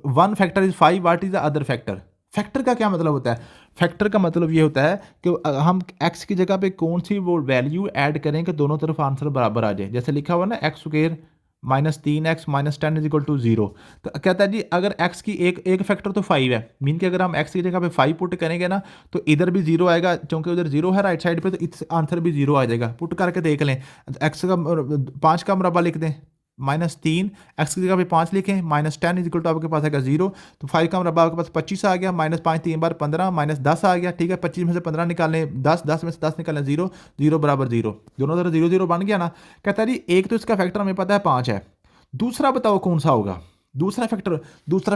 one factor is 5, what is the other factor. Factor का क्या मतलब होता है, फैक्टर का मतलब ये होता है कि हम x की जगह पे कौन सी वो वैल्यू ऐड करें कि दोनों तरफ आंसर बराबर आ जाए। जैसे लिखा हुआ ना x square minus 3x minus 10 is equal to 0, तो कहता है जी अगर x की एक फैक्टर तो 5 है, मीन कि अगर हम x की जगह पे 5 पुट करेंगे ना तो इधर भी 0 आएगा, क्योंकि उधर 0 है राइट साइड पे, तो इस आंसर भी 0 आ जाएगा। पुट करके देख लें, x का 5 का मुरब्बा लिख दें माइनस 3, एक्स की जगह पे 5 लिखें, माइनस 10 इज इक्वल टू आपके पास आएगा 0, तो 5 का मुरब्बा आपके पास 25 आ गया, माइनस 5 3 बार 15 माइनस 10 आ गया, ठीक है। 25 में से 15 निकालें, 10 में से 10 निकालें 0, 0 बराबर 0, दोनों तरफ 0 0 बन गया ना। कहता है जी एक तो इसका फैक्टर हमें पता है 5 है, दूसरा बताओ कौन सा होगा दूसरा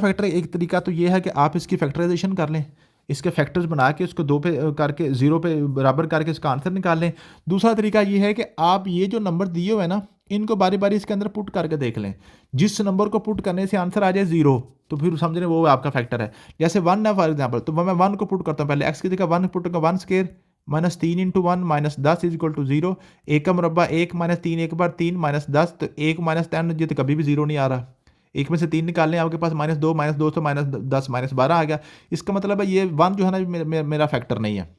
फैक्टर। एक तरीका तो ये है कि आप इसकी फैक्टराइजेशन कर लें, इसके फैक्टर्स बना के उसको 2 पे करके 0 पे बराबर करके इसका आंसर निकाल लें। दूसरा तरीका ये है कि आप ये जो नंबर दिए हुए हैं ना, इनको बारी बारी इसके अंदर पुट करके देख लें, जिस नंबर को पुट करने से आंसर आ जाए 0 तो फिर समझ रहे वो आपका फैक्टर है। जैसे 1 है फॉर एग्जाम्पल, तो मैं 1 को पुट करता हूँ, पहले एक्स की जगह 1 पुट करूँगा, 1 square minus 3 into 1 minus 10 is equal to 0, एक का मुरब्बा 1 माइनस 3 एक बार 3 माइनस 10, तो 1 माइनस 10 ये तो कभी भी 0 नहीं आ रहा, एक में से 3 निकाल लें आपके पास माइनस 2 तो माइनस 10 माइनस 12 आ गया। इसका मतलब है ये 1 जो है ना मेरा फैक्टर नहीं है।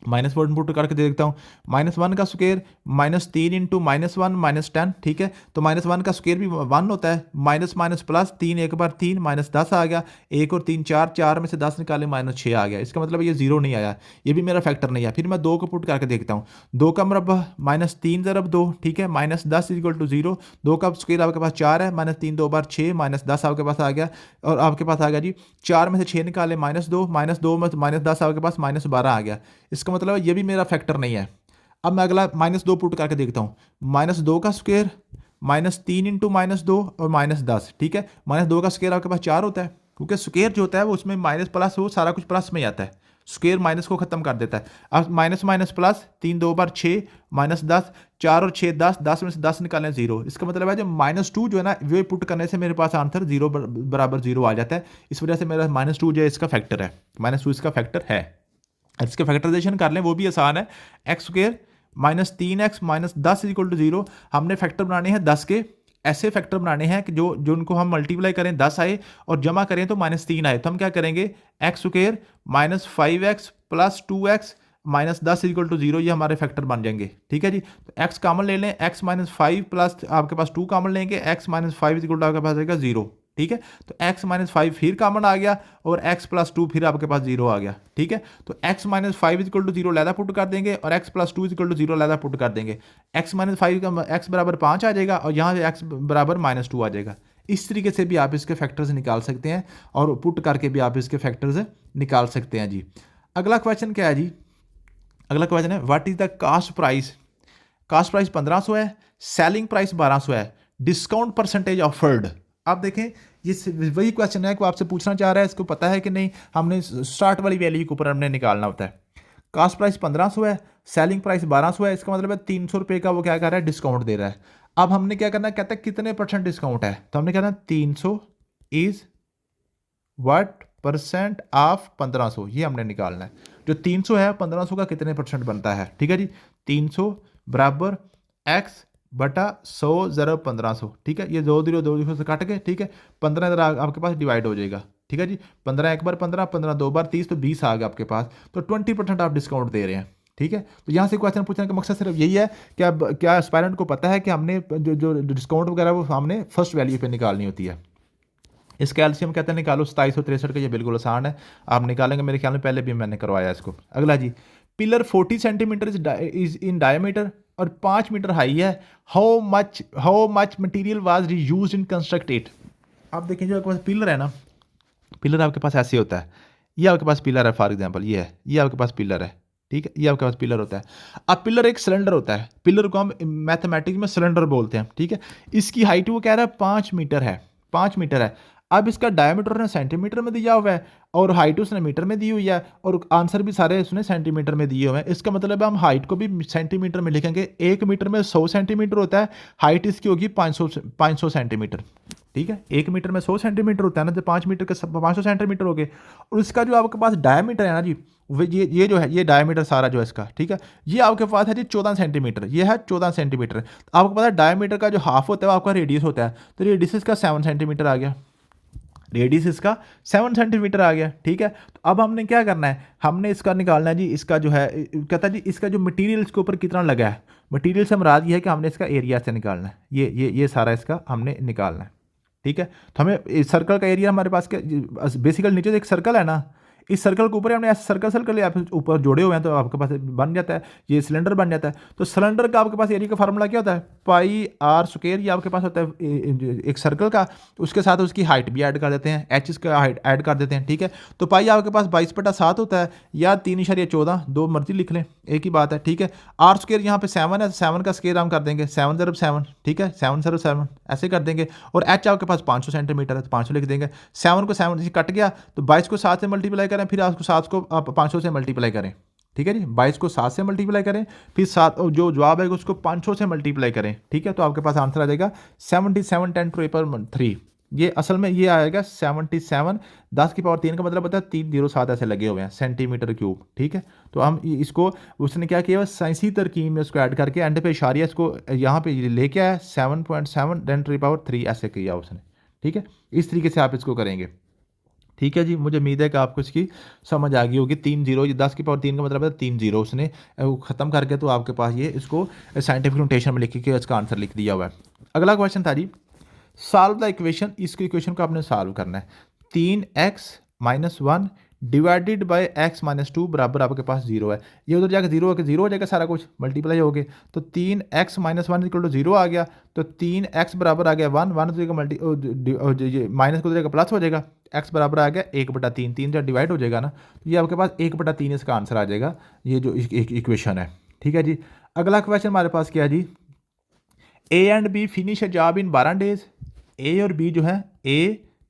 माइनस 1 पुट करके देखता हूँ, माइनस 1 का square minus 3 into minus 1 minus 10, ठीक है। तो माइनस 1 का स्क्वायर भी 1 होता है, माइनस माइनस प्लस 3 एक बार 3 माइनस 10 आ गया, 1 और 3 4 में से 10 निकाले माइनस 6 आ गया। इसका मतलब ये 0 नहीं आया, ये भी मेरा फैक्टर नहीं है। फिर मैं 2 को पुट करके देखता हूँ, 2 का मुरब्बा माइनस 3 ज़रब 2, ठीक है, माइनस 10 इज इक्वल टू 0, 2 का स्क्वायर आपके पास 4 है, माइनस 3 2 बार 6 माइनस 10 आपके पास आ गया, और आपके पास आ गया जी 4 में से 6 निकाले माइनस 2 में माइनस 10 आपके पास माइनस 12 आ गया। इसका मतलब ये भी मेरा फैक्टर नहीं है। अब मैं अगला माइनस 2 पुट करके देखता हूँ, माइनस 2 का स्क्वायर माइनस 3 इंटू माइनस 2 और माइनस 10, ठीक है। माइनस 2 का स्क्वायर आपके पास 4 होता है, क्योंकि स्क्वायर जो होता है वो उसमें माइनस प्लस वो सारा कुछ प्लस में ही आता है, स्क्वायर माइनस को खत्म कर देता है। अब माइनस माइनस प्लस 3 2 बार 6 माइनस 10, 4 और 6 10 में से 10 निकालें 0। इसका मतलब है जो माइनस 2 जो है ना वो पुट करने से मेरे पास आंसर 0 बराबर 0 आ जाता है। इस वजह से मेरा माइनस 2 जो है इसका फैक्टर है, माइनस 2 इसका फैक्टर है। इसके फैक्टराइजेशन कर लें वो भी आसान है, x square minus 3x minus 10 equal to 0। हमने फैक्टर बनाने हैं 10 के, ऐसे फैक्टर बनाने हैं कि जो उनको हम मल्टीप्लाई करें 10 आए और जमा करें तो माइनस 3 आए। तो हम क्या करेंगे, x square minus 5x plus 2x -10 equal to 0, ये हमारे फैक्टर बन जाएंगे। ठीक है जी, तो x कॉमन ले लें, x माइनस 5 प्लस आपके पास 2 कॉमन लेंगे, x माइनस 5 इक्वल टू आपके पास आएगा 0। ठीक है, तो x माइनस 5 फिर कॉमन आ गया और x प्लस 2 फिर आपके पास 0 आ गया। ठीक है, तो x माइनस 5 इक्वल टू 0 लैदा पुट कर देंगे और x प्लस 2 इक्वल टू 0 लैदा पुट कर देंगे। x माइनस 5 का x बराबर 5 आ जाएगा और यहाँ से x बराबर -2 आ जाएगा। इस तरीके से भी आप इसके फैक्टर्स निकाल सकते हैं और पुट करके भी आप इसके फैक्टर्स निकाल सकते हैं जी। अगला क्वेश्चन क्या है जी, अगला क्वेश्चन है what is the cost price. Cost price 1500 है, सेलिंग प्राइस 1200 है, डिस्काउंट परसेंटेज ऑफर्ड। आप देखें ये वही क्वेश्चन है को आपसे पूछना चाह रहा है, इसको पता है कि नहीं, हमने स्टार्ट वाली वैल्यू के ऊपर हमने निकालना होता है। कास्ट प्राइस 1500 है, सेलिंग प्राइस 1200 है, इसका मतलब है 300 रुपये का वो क्या कर रहा है, डिस्काउंट दे रहा है। अब हमने क्या करना है, कहता है कितने % डिस्काउंट है, तो हमने कहना 300 इज व्हाट % ऑफ 1500, ये हमने निकालना है। जो 300 है 1500 का कितने % बनता है। ठीक है जी, 300 बराबर x बटा 100 ज़रा 1500। ठीक है, ये 2 0 से कट के, ठीक है, 15 इधर आपके पास डिवाइड हो जाएगा। ठीक है जी, 15 एक बार 15, 15 दो बार 30, तो 20 आ गया आपके पास, तो 20% आप डिस्काउंट दे रहे हैं। ठीक है, तो यहाँ से क्वेश्चन पूछने का मकसद सिर्फ यही है कि अब क्या एस्पायरेंट को पता है कि हमने जो डिस्काउंट वगैरह वो हमने फर्स्ट वैल्यू पे निकालनी होती है। इस कैल्शियम कहते हैं निकालो 2763 का, ये बिल्कुल आसान है, आप निकालेंगे, मेरे ख्याल में पहले भी मैंने करवाया इसको। अगला जी, pillar 40 centimetre is in diameter और 5 मीटर हाई है, how much material was used in construct it. आप देखें जो आपके पास पिलर है ना, पिलर आपके पास ऐसे होता है, ये आपके पास पिलर है, फॉर एग्जांपल ये है, ये आपके पास पिलर है। ठीक है, ये आपके पास पिलर होता है। अब पिलर एक सिलेंडर होता है, पिलर को हम मैथमेटिक्स में सिलेंडर बोलते हैं। ठीक है, इसकी हाइट वो कह रहा है 5 मीटर है, 5 मीटर है। अब इसका डायमीटर ने सेंटीमीटर में दिया हुआ है और हाइट उसने मीटर में दी हुई है और आंसर भी सारे उसने सेंटीमीटर में दिए हुए हैं। इसका मतलब है हम हाइट को भी सेंटीमीटर में लिखेंगे। 1 मीटर में 100 सेंटीमीटर होता है, हाइट इसकी होगी 500 सेंटीमीटर। ठीक है, 1 मीटर में 100 सेंटीमीटर होता है ना, तो 5 मीटर के 500 सेंटीमीटर हो गए। और इसका जो आपके पास डायमीटर है ना जी, ये जो है, ये डायमीटर सारा जो है इसका, ठीक है, ये आपके पास है जी 14 सेंटीमीटर, ये है 14 सेंटीमीटर। तो आपको पता है डायमीटर का जो हाफ होता है वो आपका रेडियस होता है, तो रेडियस इसका 7 सेंटीमीटर आ गया, रेडियस इसका 7 सेंटीमीटर आ गया। ठीक है, तो अब हमने क्या करना है, हमने इसका निकालना है जी, इसका जो है कहता है जी इसका जो मटेरियल इसके ऊपर कितना लगा है, मटेरियल से मुराद ये है कि हमने इसका एरिया से निकालना है, ये सारा इसका हमने निकालना है। ठीक है, तो हमें सर्कल का एरिया हमारे पास क्या, बेसिकली नीचे एक सर्कल है ना, इस सर्कल के ऊपर हमने ऐसे सर्कल आप ऊपर जोड़े हुए हैं, तो आपके पास बन जाता है, ये सिलेंडर बन जाता है। तो सिलेंडर का आपके पास एरिया का फार्मूला क्या होता है, पाई आर स्क्वायर, ये आपके पास होता है एक सर्कल का, उसके साथ उसकी हाइट भी ऐड कर देते हैं, एच इसका हाइट ऐड कर देते हैं। ठीक है, तो पाई आपके पास 22/7 होता है या 3.14, दो मर्जी लिख लें, एक ही बात है। ठीक है, आर स्क्वायर यहाँ पे 7 है, 7 का स्क्वायर हम कर देंगे 7 × 7, ठीक है, 7 × 7 ऐसे कर देंगे। और एच आपके पास 500 सेंटीमीटर है, तो 500 लिख देंगे। 7 को 7 कट गया, तो 22 को 7 से मल्टीप्लाई करें, फिर आपको 7 को आप 500 से मल्टीप्लाई करें। ठीक है जी, 22 को 7 से मल्टीप्लाई करें, फिर 7 जो जवाब है उसको 500 से मल्टीप्लाई करें। ठीक है, तो आपके पास आंसर आ जाएगा 77 10 to the power 3। ये असल में ये आएगा 77 10 की पावर 3 का मतलब होता है 307 ऐसे लगे हुए हैं सेंटीमीटर क्यूब। ठीक है, तो हम इसको उसने क्या किया, साइंसी तरकीब में उसको ऐड करके एंड पे इशारिया इसको यहाँ पे लेके आया 7.7 10 to the power 3 ऐसे किया उसने। ठीक है, इस तरीके से आप इसको करेंगे। ठीक है जी, मुझे उम्मीद है कि आपको इसकी समझ आ गई होगी। 3 0, 10 की पावर 3 का मतलब है 3 0 उसने ख़त्म करके, तो आपके पास ये इसको साइंटिफिक नोटेशन में लिख के इसका आंसर लिख दिया हुआ है। अगला क्वेश्चन था जी, सॉल्व द इक्वेशन, इस इक्वेशन को आपने सॉल्व करना है। 3x - 1 डिवाइडेड बाय x - 2 बराबर आपके पास 0 है। ये उधर जाकर 0 0 हो जाएगा, सारा कुछ मल्टीप्लाई हो गए, तो 3x - 1 = 0 आ गया, तो 3x बराबर आ गया 1 1 हो जाएगा माइनस को जाएगा प्लस हो जाएगा, x बराबर आ गया 1/3, 3 जब डिवाइड हो जाएगा ना, तो ये आपके पास 1/3 इसका आंसर आ जाएगा, ये जो इक्वेशन है। ठीक है जी, अगला क्वेश्चन हमारे पास क्या है जी, A and B finish a job in 12 days. A और B जो है, A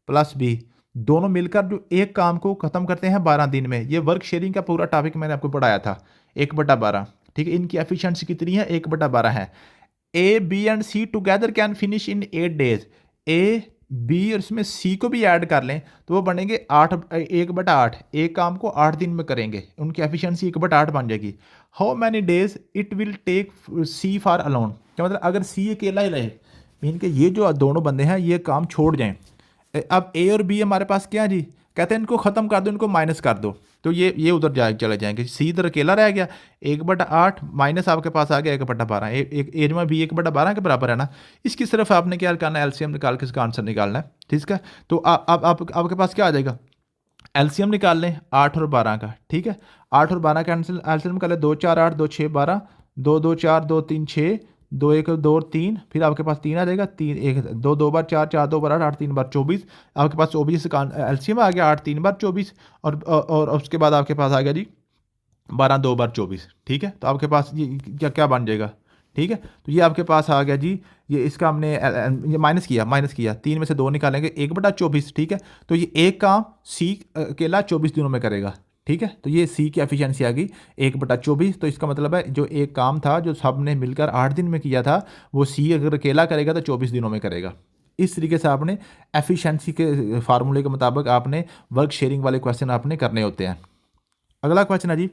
+ B दोनों मिलकर जो एक काम को ख़त्म करते हैं 12 दिन में। ये वर्क शेयरिंग का पूरा टॉपिक मैंने आपको पढ़ाया था, 1/12। ठीक है, इनकी एफिशिएंसी कितनी है, 1/12 है। A B and C together can finish in 8 days. A B और इसमें C को भी ऐड कर लें तो वो बनेंगे 1/8। एक काम को 8 दिन में करेंगे, उनकी एफिशिएंसी 1/8 बन जाएगी। How many days it will take C for alone, क्या मतलब अगर C अकेला ही रहे, मीन के ये जो दोनों बंदे हैं ये काम छोड़ जाएं। अब A और B हमारे पास क्या है जी, कहते हैं इनको ख़त्म कर दो, इनको माइनस कर दो, तो ये उधर चले जाएंगे। सी इधर अकेला रह गया, 1/8 माइनस आपके पास आ गया 1/12, एक एज में भी 1/12 के बराबर है ना। इसकी सिर्फ आपने क्या करना है, एलसीएम निकाल के इसका आंसर निकालना है, ठीक है। तो आप आपके पास क्या आ जाएगा, एलसीएम निकाल लें 8 और 12 का, ठीक है। 8 और 12 का एलसीएम निकालें, 2 4 8, 2 6 12, 2 2 4, 2 3 6, 2 1 2 और 3, फिर आपके पास 3 आ जाएगा, 3 1 2 2 बार 4, 4 2 बार 8, 8 3 बार 24, आपके पास 24 का एलसीएम आ गया, 8 3 बार 24, और उसके बाद आपके पास आ गया जी 12 2 बार 24, ठीक है। तो आपके पास ये क्या क्या बन जाएगा, ठीक है। तो ये आपके पास आ गया जी, ये इसका हमने ये माइनस किया 3 में से 2 निकालेंगे 1/24, ठीक है। तो ये एक काम सी अकेला 24 दिनों में करेगा, ठीक है। तो ये सी की एफिशिएंसी आ गई 1/24। तो इसका मतलब है जो एक काम था जो सब ने मिलकर 8 दिन में किया था, वो सी अगर अकेला करेगा तो 24 दिनों में करेगा। इस तरीके से आपने एफिशिएंसी के फार्मूले के मुताबिक आपने वर्क शेयरिंग वाले क्वेश्चन आपने करने होते हैं। अगला क्वेश्चन है जी,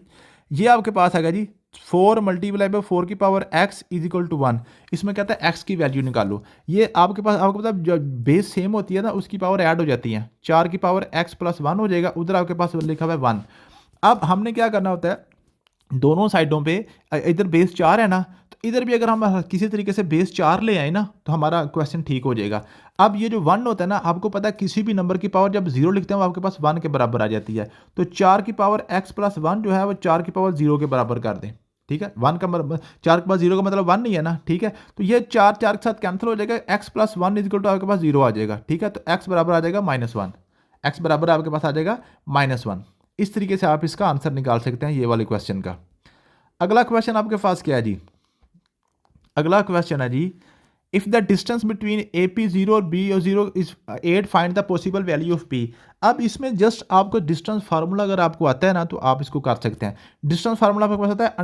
ये आपके पास आएगा जी 4 मल्टीप्लाई बाई 4 की power x is equal to 1। इसमें कहता है x की वैल्यू निकालो। ये आपके पास, आपको पता है जो बेस सेम होती है ना, उसकी पावर ऐड हो जाती है, 4 की पावर x प्लस 1 हो जाएगा, उधर आपके पास लिखा हुआ है 1। अब हमने क्या करना होता है, दोनों साइडों पे इधर बेस 4 है ना, तो इधर भी अगर हम किसी तरीके से बेस 4 ले आए ना, तो हमारा क्वेश्चन ठीक हो जाएगा। अब ये जो 1 होता है ना, आपको पता है किसी भी नंबर की पावर जब 0 लिखते हैं वो आपके पास 1 के बराबर आ जाती है। तो 4 की पावर x प्लस 1 जो है वो 4 की पावर 0 के बराबर कर दें, ठीक है। 1 का 4 के पास 0 का मतलब 1 नहीं है ना, ठीक है। तो ये 4 4 के साथ कैंसिल हो जाएगा, x plus 1 is equal to आपके पास 0 आ जाएगा, ठीक है। तो x बराबर आ जाएगा -1, x बराबर आपके पास आ जाएगा -1। इस तरीके से आप इसका आंसर निकाल सकते हैं ये वाले क्वेश्चन का। अगला क्वेश्चन आपके पास क्या है जी, अगला क्वेश्चन है जी, if the distance between A P 0 और B 0 is 8, find the possible value of P. अब इसमें जस्ट आपको डिस्टेंस फार्मूला अगर आपको आता है ना, तो आप इसको कर सकते हैं। डिस्टेंस फार्मूला आपके पास आता है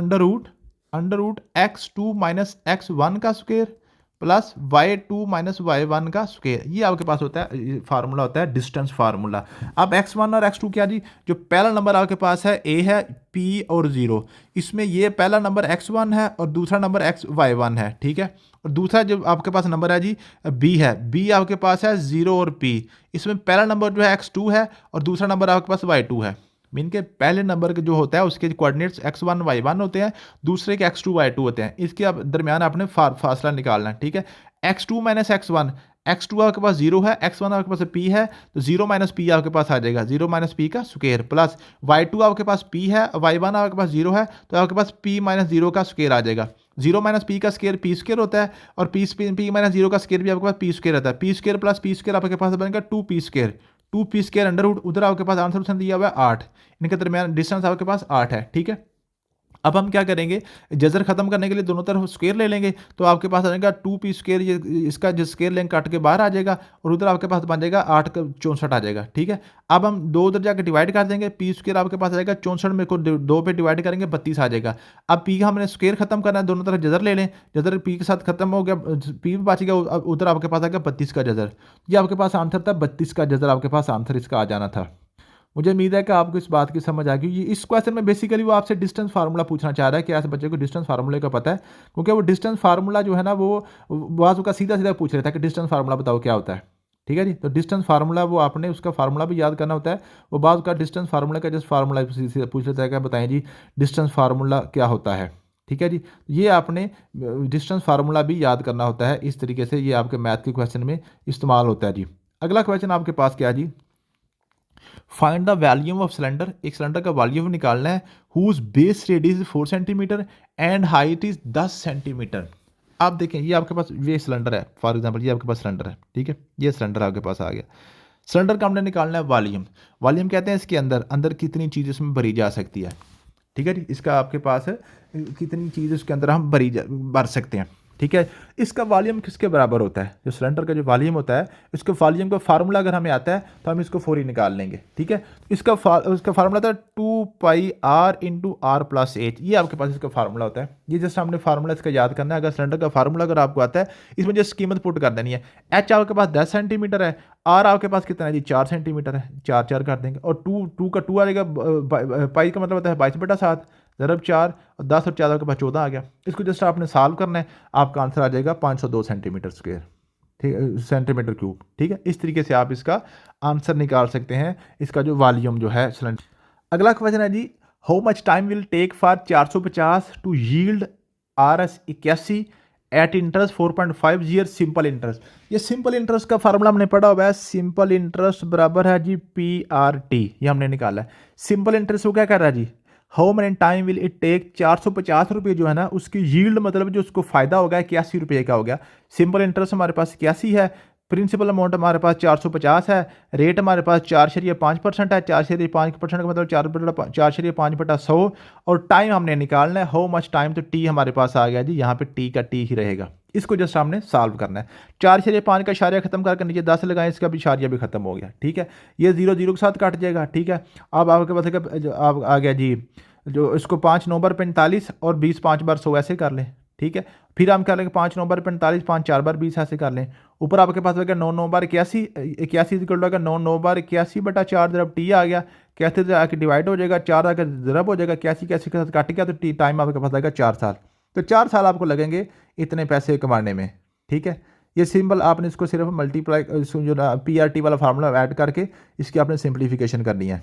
under root x2 minus x1 का square plus y2 minus y1 का स्क्वायर। ये आपके पास होता है फार्मूला, होता है डिस्टेंस फार्मूला। अब x1 और x2 क्या जी, जो पहला नंबर आपके पास है a है, p और 0, इसमें ये पहला नंबर x1 है और दूसरा नंबर y1 है, ठीक है। और दूसरा जो आपके पास नंबर है जी b है, b आपके पास है 0 और p, इसमें पहला नंबर जो है x2 है और दूसरा नंबर आपके पास y2 है। मीन के पहले नंबर के जो होता है उसके कोऑर्डिनेट्स x1 y1 होते हैं, दूसरे के x2 y2 होते हैं। इसके दरमियान आपने फासला निकालना है, ठीक है। x2 माइनस x1, x2 आपके पास 0 है, x1 आपके पास p है, तो 0 माइनस p आपके पास आ जाएगा, 0 माइनस p का स्क्वायर प्लस y2 आपके पास p है, y1 आपके पास 0 है, तो आपके पास p माइनस 0 का स्क्वायर आ जाएगा। 0 माइनस p का स्क्वायर p स्क्वायर होता है, और p माइनस 0 का स्क्वायर भी आपके पास p स्क्वायर रहता है। p square plus p square आपके पास बनेगा 2p square, 2p square under root, उधर आपके पास आंसर उसने दिया हुआ है 8, इनके दरमियान डिस्टेंस आपके पास 8 है, ठीक है। अब हम क्या करेंगे, जजर खत्म करने के लिए दोनों तरफ स्क्वायर ले लेंगे, तो आपके पास आ जाएगा 2p स्क्वायर, ये इसका जो स्क्वायर लेंगे काट के बाहर आ जाएगा, और उधर आपके पास बन जाएगा 8 का 64 आ जाएगा, ठीक है। अब हम 2 उधर जाकर डिवाइड कर देंगे, p स्क्वायर आपके पास आ जाएगा 64 में को 2 पे डिवाइड करेंगे 32 आ जाएगा। अब p का हमने स्क्वायर खत्म करना है, दोनों तरफ जजर ले लें, जजर p के साथ खत्म हो गया, p भी बच गया, उधर आपके पास आ गया 32 का जजर। ये आपके पास आंसर था 32 का जजर, आपके पास आंसर इसका आ जाना था। मुझे उम्मीद है कि आपको इस बात की समझ आ गई। इस क्वेश्चन में बेसिकली वो आपसे डिस्टेंस फार्मूला पूछना चाह रहा है कि ऐसे बच्चे को डिस्टेंस फार्मूले का पता है, क्योंकि वो डिस्टेंस फार्मूला जो है ना, वो बात का सीधा सीधा पूछ रहा था कि डिस्टेंस फार्मूला बताओ क्या होता है, ठीक है जी। तो डिस्टेंस फार्मूला वो आपने उसका फार्मूला भी याद करना होता है, वो बात का डिस्टेंस फार्मूला का जस्ट फार्मूला पूछ लेता है कि बताएं जी डिस्टेंस फार्मूला क्या होता है, ठीक है जी। ये आपने डिस्टेंस फार्मूला भी याद करना होता है, इस तरीके से ये आपके मैथ के क्वेश्चन में इस्तेमाल होता है जी। अगला क्वेश्चन आपके पास क्या जी, find the volume of cylinder. एक सिलेंडर का वॉल्यूम निकालना है, whose base radius 4 centimetre and height is 10 centimetre. आप देखें ये आपके पास ये सिलेंडर है, फॉर एग्जांपल ये आपके पास सिलेंडर है, ठीक है। ये सिलेंडर आपके पास आ गया, सिलेंडर का हमने निकालना है वॉल्यूम। वॉल्यूम कहते हैं इसके अंदर अंदर कितनी चीज़ इसमें भरी जा सकती है, ठीक है जी। इसका आपके पास है कितनी चीज़ इसके अंदर हम भर सकते हैं, ठीक है। इसका वॉल्यूम किसके बराबर होता है, जो सिलेंडर का जो वॉल्यूम होता है, इसके वॉल्यूम का फार्मूला अगर हमें आता है तो हम इसको फौरी निकाल लेंगे, ठीक है। इसका फार्मूला था 2πr into are plus H, ये आपके पास इसका फार्मूला होता है। ये जस्ट हमने फार्मूला इसका याद करना है। अगर सिलेंडर का फार्मूला अगर आपको आता है, इसमें जस्ट कीमत पुट कर देनी है। एच आपके पास 10 सेंटीमीटर है, आर आपके पास कितना है जी 4 सेंटीमीटर है, 4 4 कर देंगे, और 2 का 2 आ जाएगा, पाई का मतलब होता है 22/7, ज़रब 4 और 10 और 4 के पास 14 आ गया। इसको जस्ट आपने सॉल्व करना है, आपका आंसर आ जाएगा 502 सेंटीमीटर स्क्वायर। ठीक, सेंटीमीटर क्यूब। ठीक है, इस तरीके से आप इसका आंसर निकाल सकते हैं, इसका जो वॉल्यूम जो है सिलेंडर। अगला क्वेश्चन है जी, how much time will take for 450 to yield RS81 at interest 4.5 year simple interest. ये सिंपल इंटरेस्ट का फार्मूला हमने पढ़ा हुआ है, सिंपल इंटरेस्ट बराबर है जी PRT, ये हमने निकाला है। सिंपल इंटरेस्ट वो क्या कर रहा है जी, how many time will it take 450 रुपये जो है ना, उसकी यील्ड मतलब जो उसको फायदा होगा 81 रुपये का हो गया। सिंपल इंटरेस्ट हमारे पास 81 है, प्रिंसिपल अमाउंट हमारे पास 450 है, रेट हमारे पास 4.5% है, 4.5% का मतलब 4.5/100, और टाइम हमने निकालना है हाउ मच टाइम, तो टी हमारे पास आ गया जी, यहाँ पे टी का टी ही रहेगा। इसको जस्ट हमने सॉल्व करना है। 4.5 का इशारिया खत्म करके नीचे 10 लगाएं, इसका भी इशारिया भी खत्म हो गया। ठीक है, ये 0 0 के साथ कट जाएगा। ठीक है, अब आपके पास अब आ गया जी, जो इसको 5 9 बार 45 और 20 5 बार 100 ऐसे कर लें। ठीक है, फिर हम कर लेंगे 5 9 बार 45, 5 4 बार 20 ऐसे कर लें। ऊपर आपके पास हो गया 9 9 बार 81, 81 इक्वल टू 9 9 बार 81/4 जब टी आ गया, कैसे से आके डिवाइड हो जाएगा, 4 आके ज़रब हो जाएगा, 81 कैसे के साथ काट गया, तो टी टाइम आपके पास आएगा 4 साल। तो 4 साल आपको लगेंगे इतने पैसे कमाने में। ठीक है, ये सिंपल आपने इसको सिर्फ मल्टीप्लाई जो ना PRT वाला फार्मूला ऐड करके इसकी आपने सिंप्लीफिकेशन करनी है।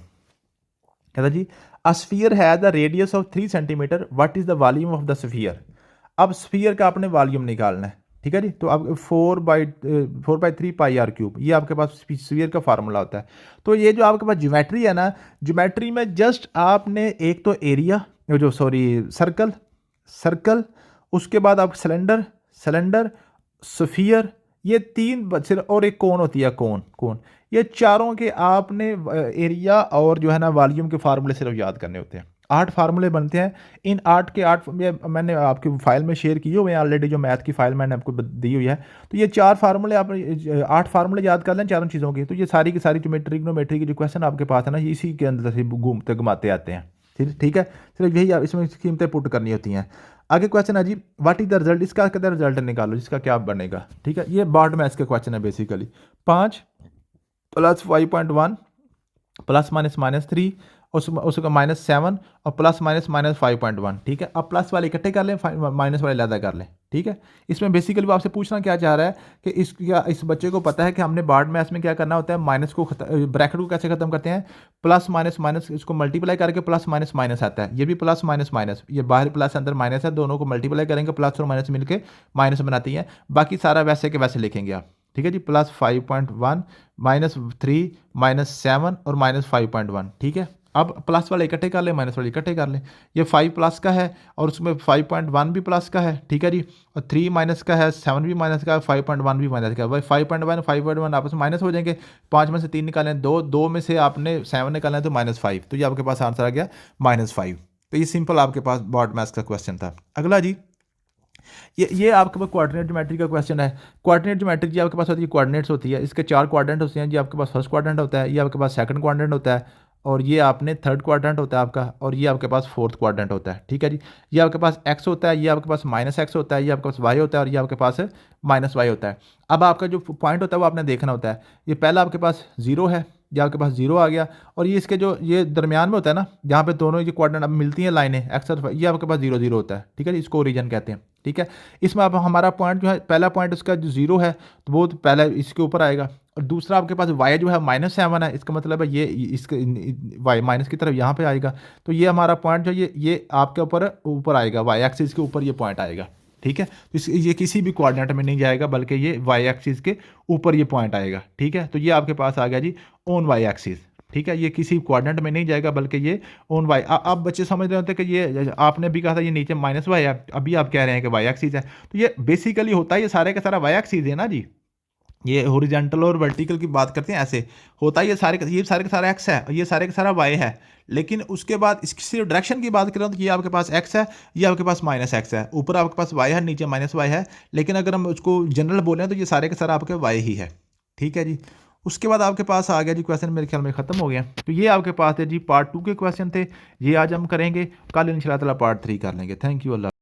कहता जी, a sphere has the radius of 3 centimetre, what is the volume of the sphere. अब स्फीयर का आपने वॉल्यूम निकालना है। ठीक है जी, तो अब 4/3 पाई आर क्यूब, ये आपके पास स्फीयर का फार्मूला होता है। तो ये जो आपके पास ज्योमेट्री है ना, ज्योमेट्री में जस्ट आपने एक तो एरिया जो सर्कल, सर्कल, उसके बाद आप सिलेंडर, सिलेंडर, स्फीयर, ये 3 सिर्फ, और एक कोन होती है, कोन, कोन, ये चारों के आपने एरिया और जो है ना वॉल्यूम के फार्मूले सिर्फ याद करने होते हैं। 8 फार्मूले बनते हैं। इन 8 के 8 मैंने आपकी फाइल में शेयर किए हुए हैं ऑलरेडी, जो मैथ की फाइल मैंने आपको दी हुई है। तो ये 4 फार्मूले आप 8 फार्मूले याद कर लें चारों चीज़ों के, तो ये सारी की सारी ज्योमेट्री ट्रिग्नोमेट्री की जो क्वेश्चन आपके पास है ना, ये इसी के अंदर से घूमते घुमाते आते हैं। ठीक है, सिर्फ यही इसमें कीमतें पुट करनी होती हैं। आगे क्वेश्चन है जी, व्हाट इज द रिजल्ट, इसका कहते हैं रिजल्ट निकालो, जिसका क्या बनेगा। ठीक है, ये बोर्ड मैथ्स का क्वेश्चन है बेसिकली। 5 + 5.1 प्लस माइनस -3 उसका -7 और प्लस माइनस -5.1। ठीक है, अब प्लस वाले इकट्ठे कर लें, माइनस वाले अलग कर लें। ठीक है, इसमें बेसिकली वो आपसे पूछना क्या चाह रहा है कि इस बच्चे को पता है कि हमने बोर्ड मैथ्स में क्या करना होता है, माइनस को ब्रैकेट को कैसे खत्म करते हैं, प्लस माइनस माइनस, इसको मल्टीप्लाई करके प्लस माइनस माइनस आता है, ये भी प्लस माइनस माइनस, ये बाहर प्लस अंदर माइनस है, दोनों को मल्टीप्लाई करेंगे, प्लस और माइनस मिलके माइनस बनाती है। बाकी सारा वैसे के वैसे लिखेंगे आप। ठीक है जी, +5.1 -3 -7 और -5.1। ठीक है, अब प्लस वाले इकट्ठे कर लें, माइनस वाले इकट्ठे कर लें। ये 5 प्लस का है और उसमें 5.1 भी प्लस का है। ठीक है जी, और 3 माइनस का है, 7 भी माइनस का है, 5.1 भी माइनस का है। भाई 5.1 5.1 आपस में माइनस हो जाएंगे, 5 में से 3 निकालें, 2 में से आपने 7 निकालना है तो -5, तो ये आपके पास आंसर आ गया -5। तो ये सिंपल आपके पास बोर्ड मैथ्स का क्वेश्चन था। अगला जी, ये आपके पास कोऑर्डिनेट ज्योमेट्री का क्वेश्चन है। कोऑर्डिनेट ज्योमेट्री जी आपके पास होती है, कोऑर्डिनेट्स होती है, इसके 4 क्वाड्रेंट होते हैं जी। आपके पास फर्स्ट क्वाड्रेंट होता है, ये आपके पास सेकंड क्वाड्रेंट होता है, और ये आपने थर्ड क्वाड्रेंट होता है आपका, और ये आपके पास फोर्थ क्वाड्रेंट होता है। ठीक है जी, ये आपके पास x होता है, ये आपके पास -x होता है, ये आपके पास y होता है, और ये आपके पास -y होता है। अब आपका जो पॉइंट होता है वो आपने देखना होता है। ये पहला आपके पास 0 है, ये आपके पास 0 आ गया, और ये इसके जो ये दरमियान में होता है ना, जहाँ पे दोनों ये क्वाड्रेंट अब मिलती हैं लाइनें x और y, ये आपके पास 0 0 होता है। ठीक है जी, इसको ओरिजिन कहते हैं। ठीक है, इसमें अब हमारा पॉइंट जो है, पहला पॉइंट उसका जो 0 है तो वो तो पहला इसके ऊपर आएगा, और दूसरा आपके पास y जो है -7 है, इसका मतलब है ये इसके y माइनस की तरफ यहाँ पे आएगा। तो ये हमारा पॉइंट जो ये आपके ऊपर आएगा, y एक्सिस के ऊपर ये पॉइंट आएगा। ठीक है, तो ये किसी भी कोऑर्डिनेट में नहीं जाएगा, बल्कि ये y एक्सिस के ऊपर ये पॉइंट आएगा। ठीक है, तो ये आपके पास आ गया जी ऑन y एक्सिस। ठीक है, ये किसी कोऑर्डिनेट में नहीं जाएगा, बल्कि ये ऑन y। अब बच्चे समझ रहे होते हैं कि ये आपने भी कहा था ये नीचे -y है, अभी आप कह रहे हैं कि y एक्सिस है। तो ये बेसिकली होता है, ये सारे का सारा y एक्सिस है ना जी। ये हॉरिजॉन्टल और वर्टिकल की बात करते हैं, ऐसे होता है। ये सारे का सारा x है, और ये सारे का सारा y है। लेकिन उसके बाद इसकी सिर्फ डायरेक्शन की बात करें तो ये आपके पास x है, ये आपके पास -x है, ऊपर आपके पास y है, नीचे -y है। लेकिन अगर हम उसको जनरल बोलें तो ये सारे का सारा आपके y ही है। ठीक है जी, उसके बाद आपके पास आ गया जी क्वेश्चन, मेरे ख्याल में ख़त्म हो गया। तो ये आपके पास है जी पार्ट 2 के क्वेश्चन थे, ये आज हम करेंगे। कल इंशाल्लाह ताला पार्ट 3 कर लेंगे। Thank you. अल्लाह।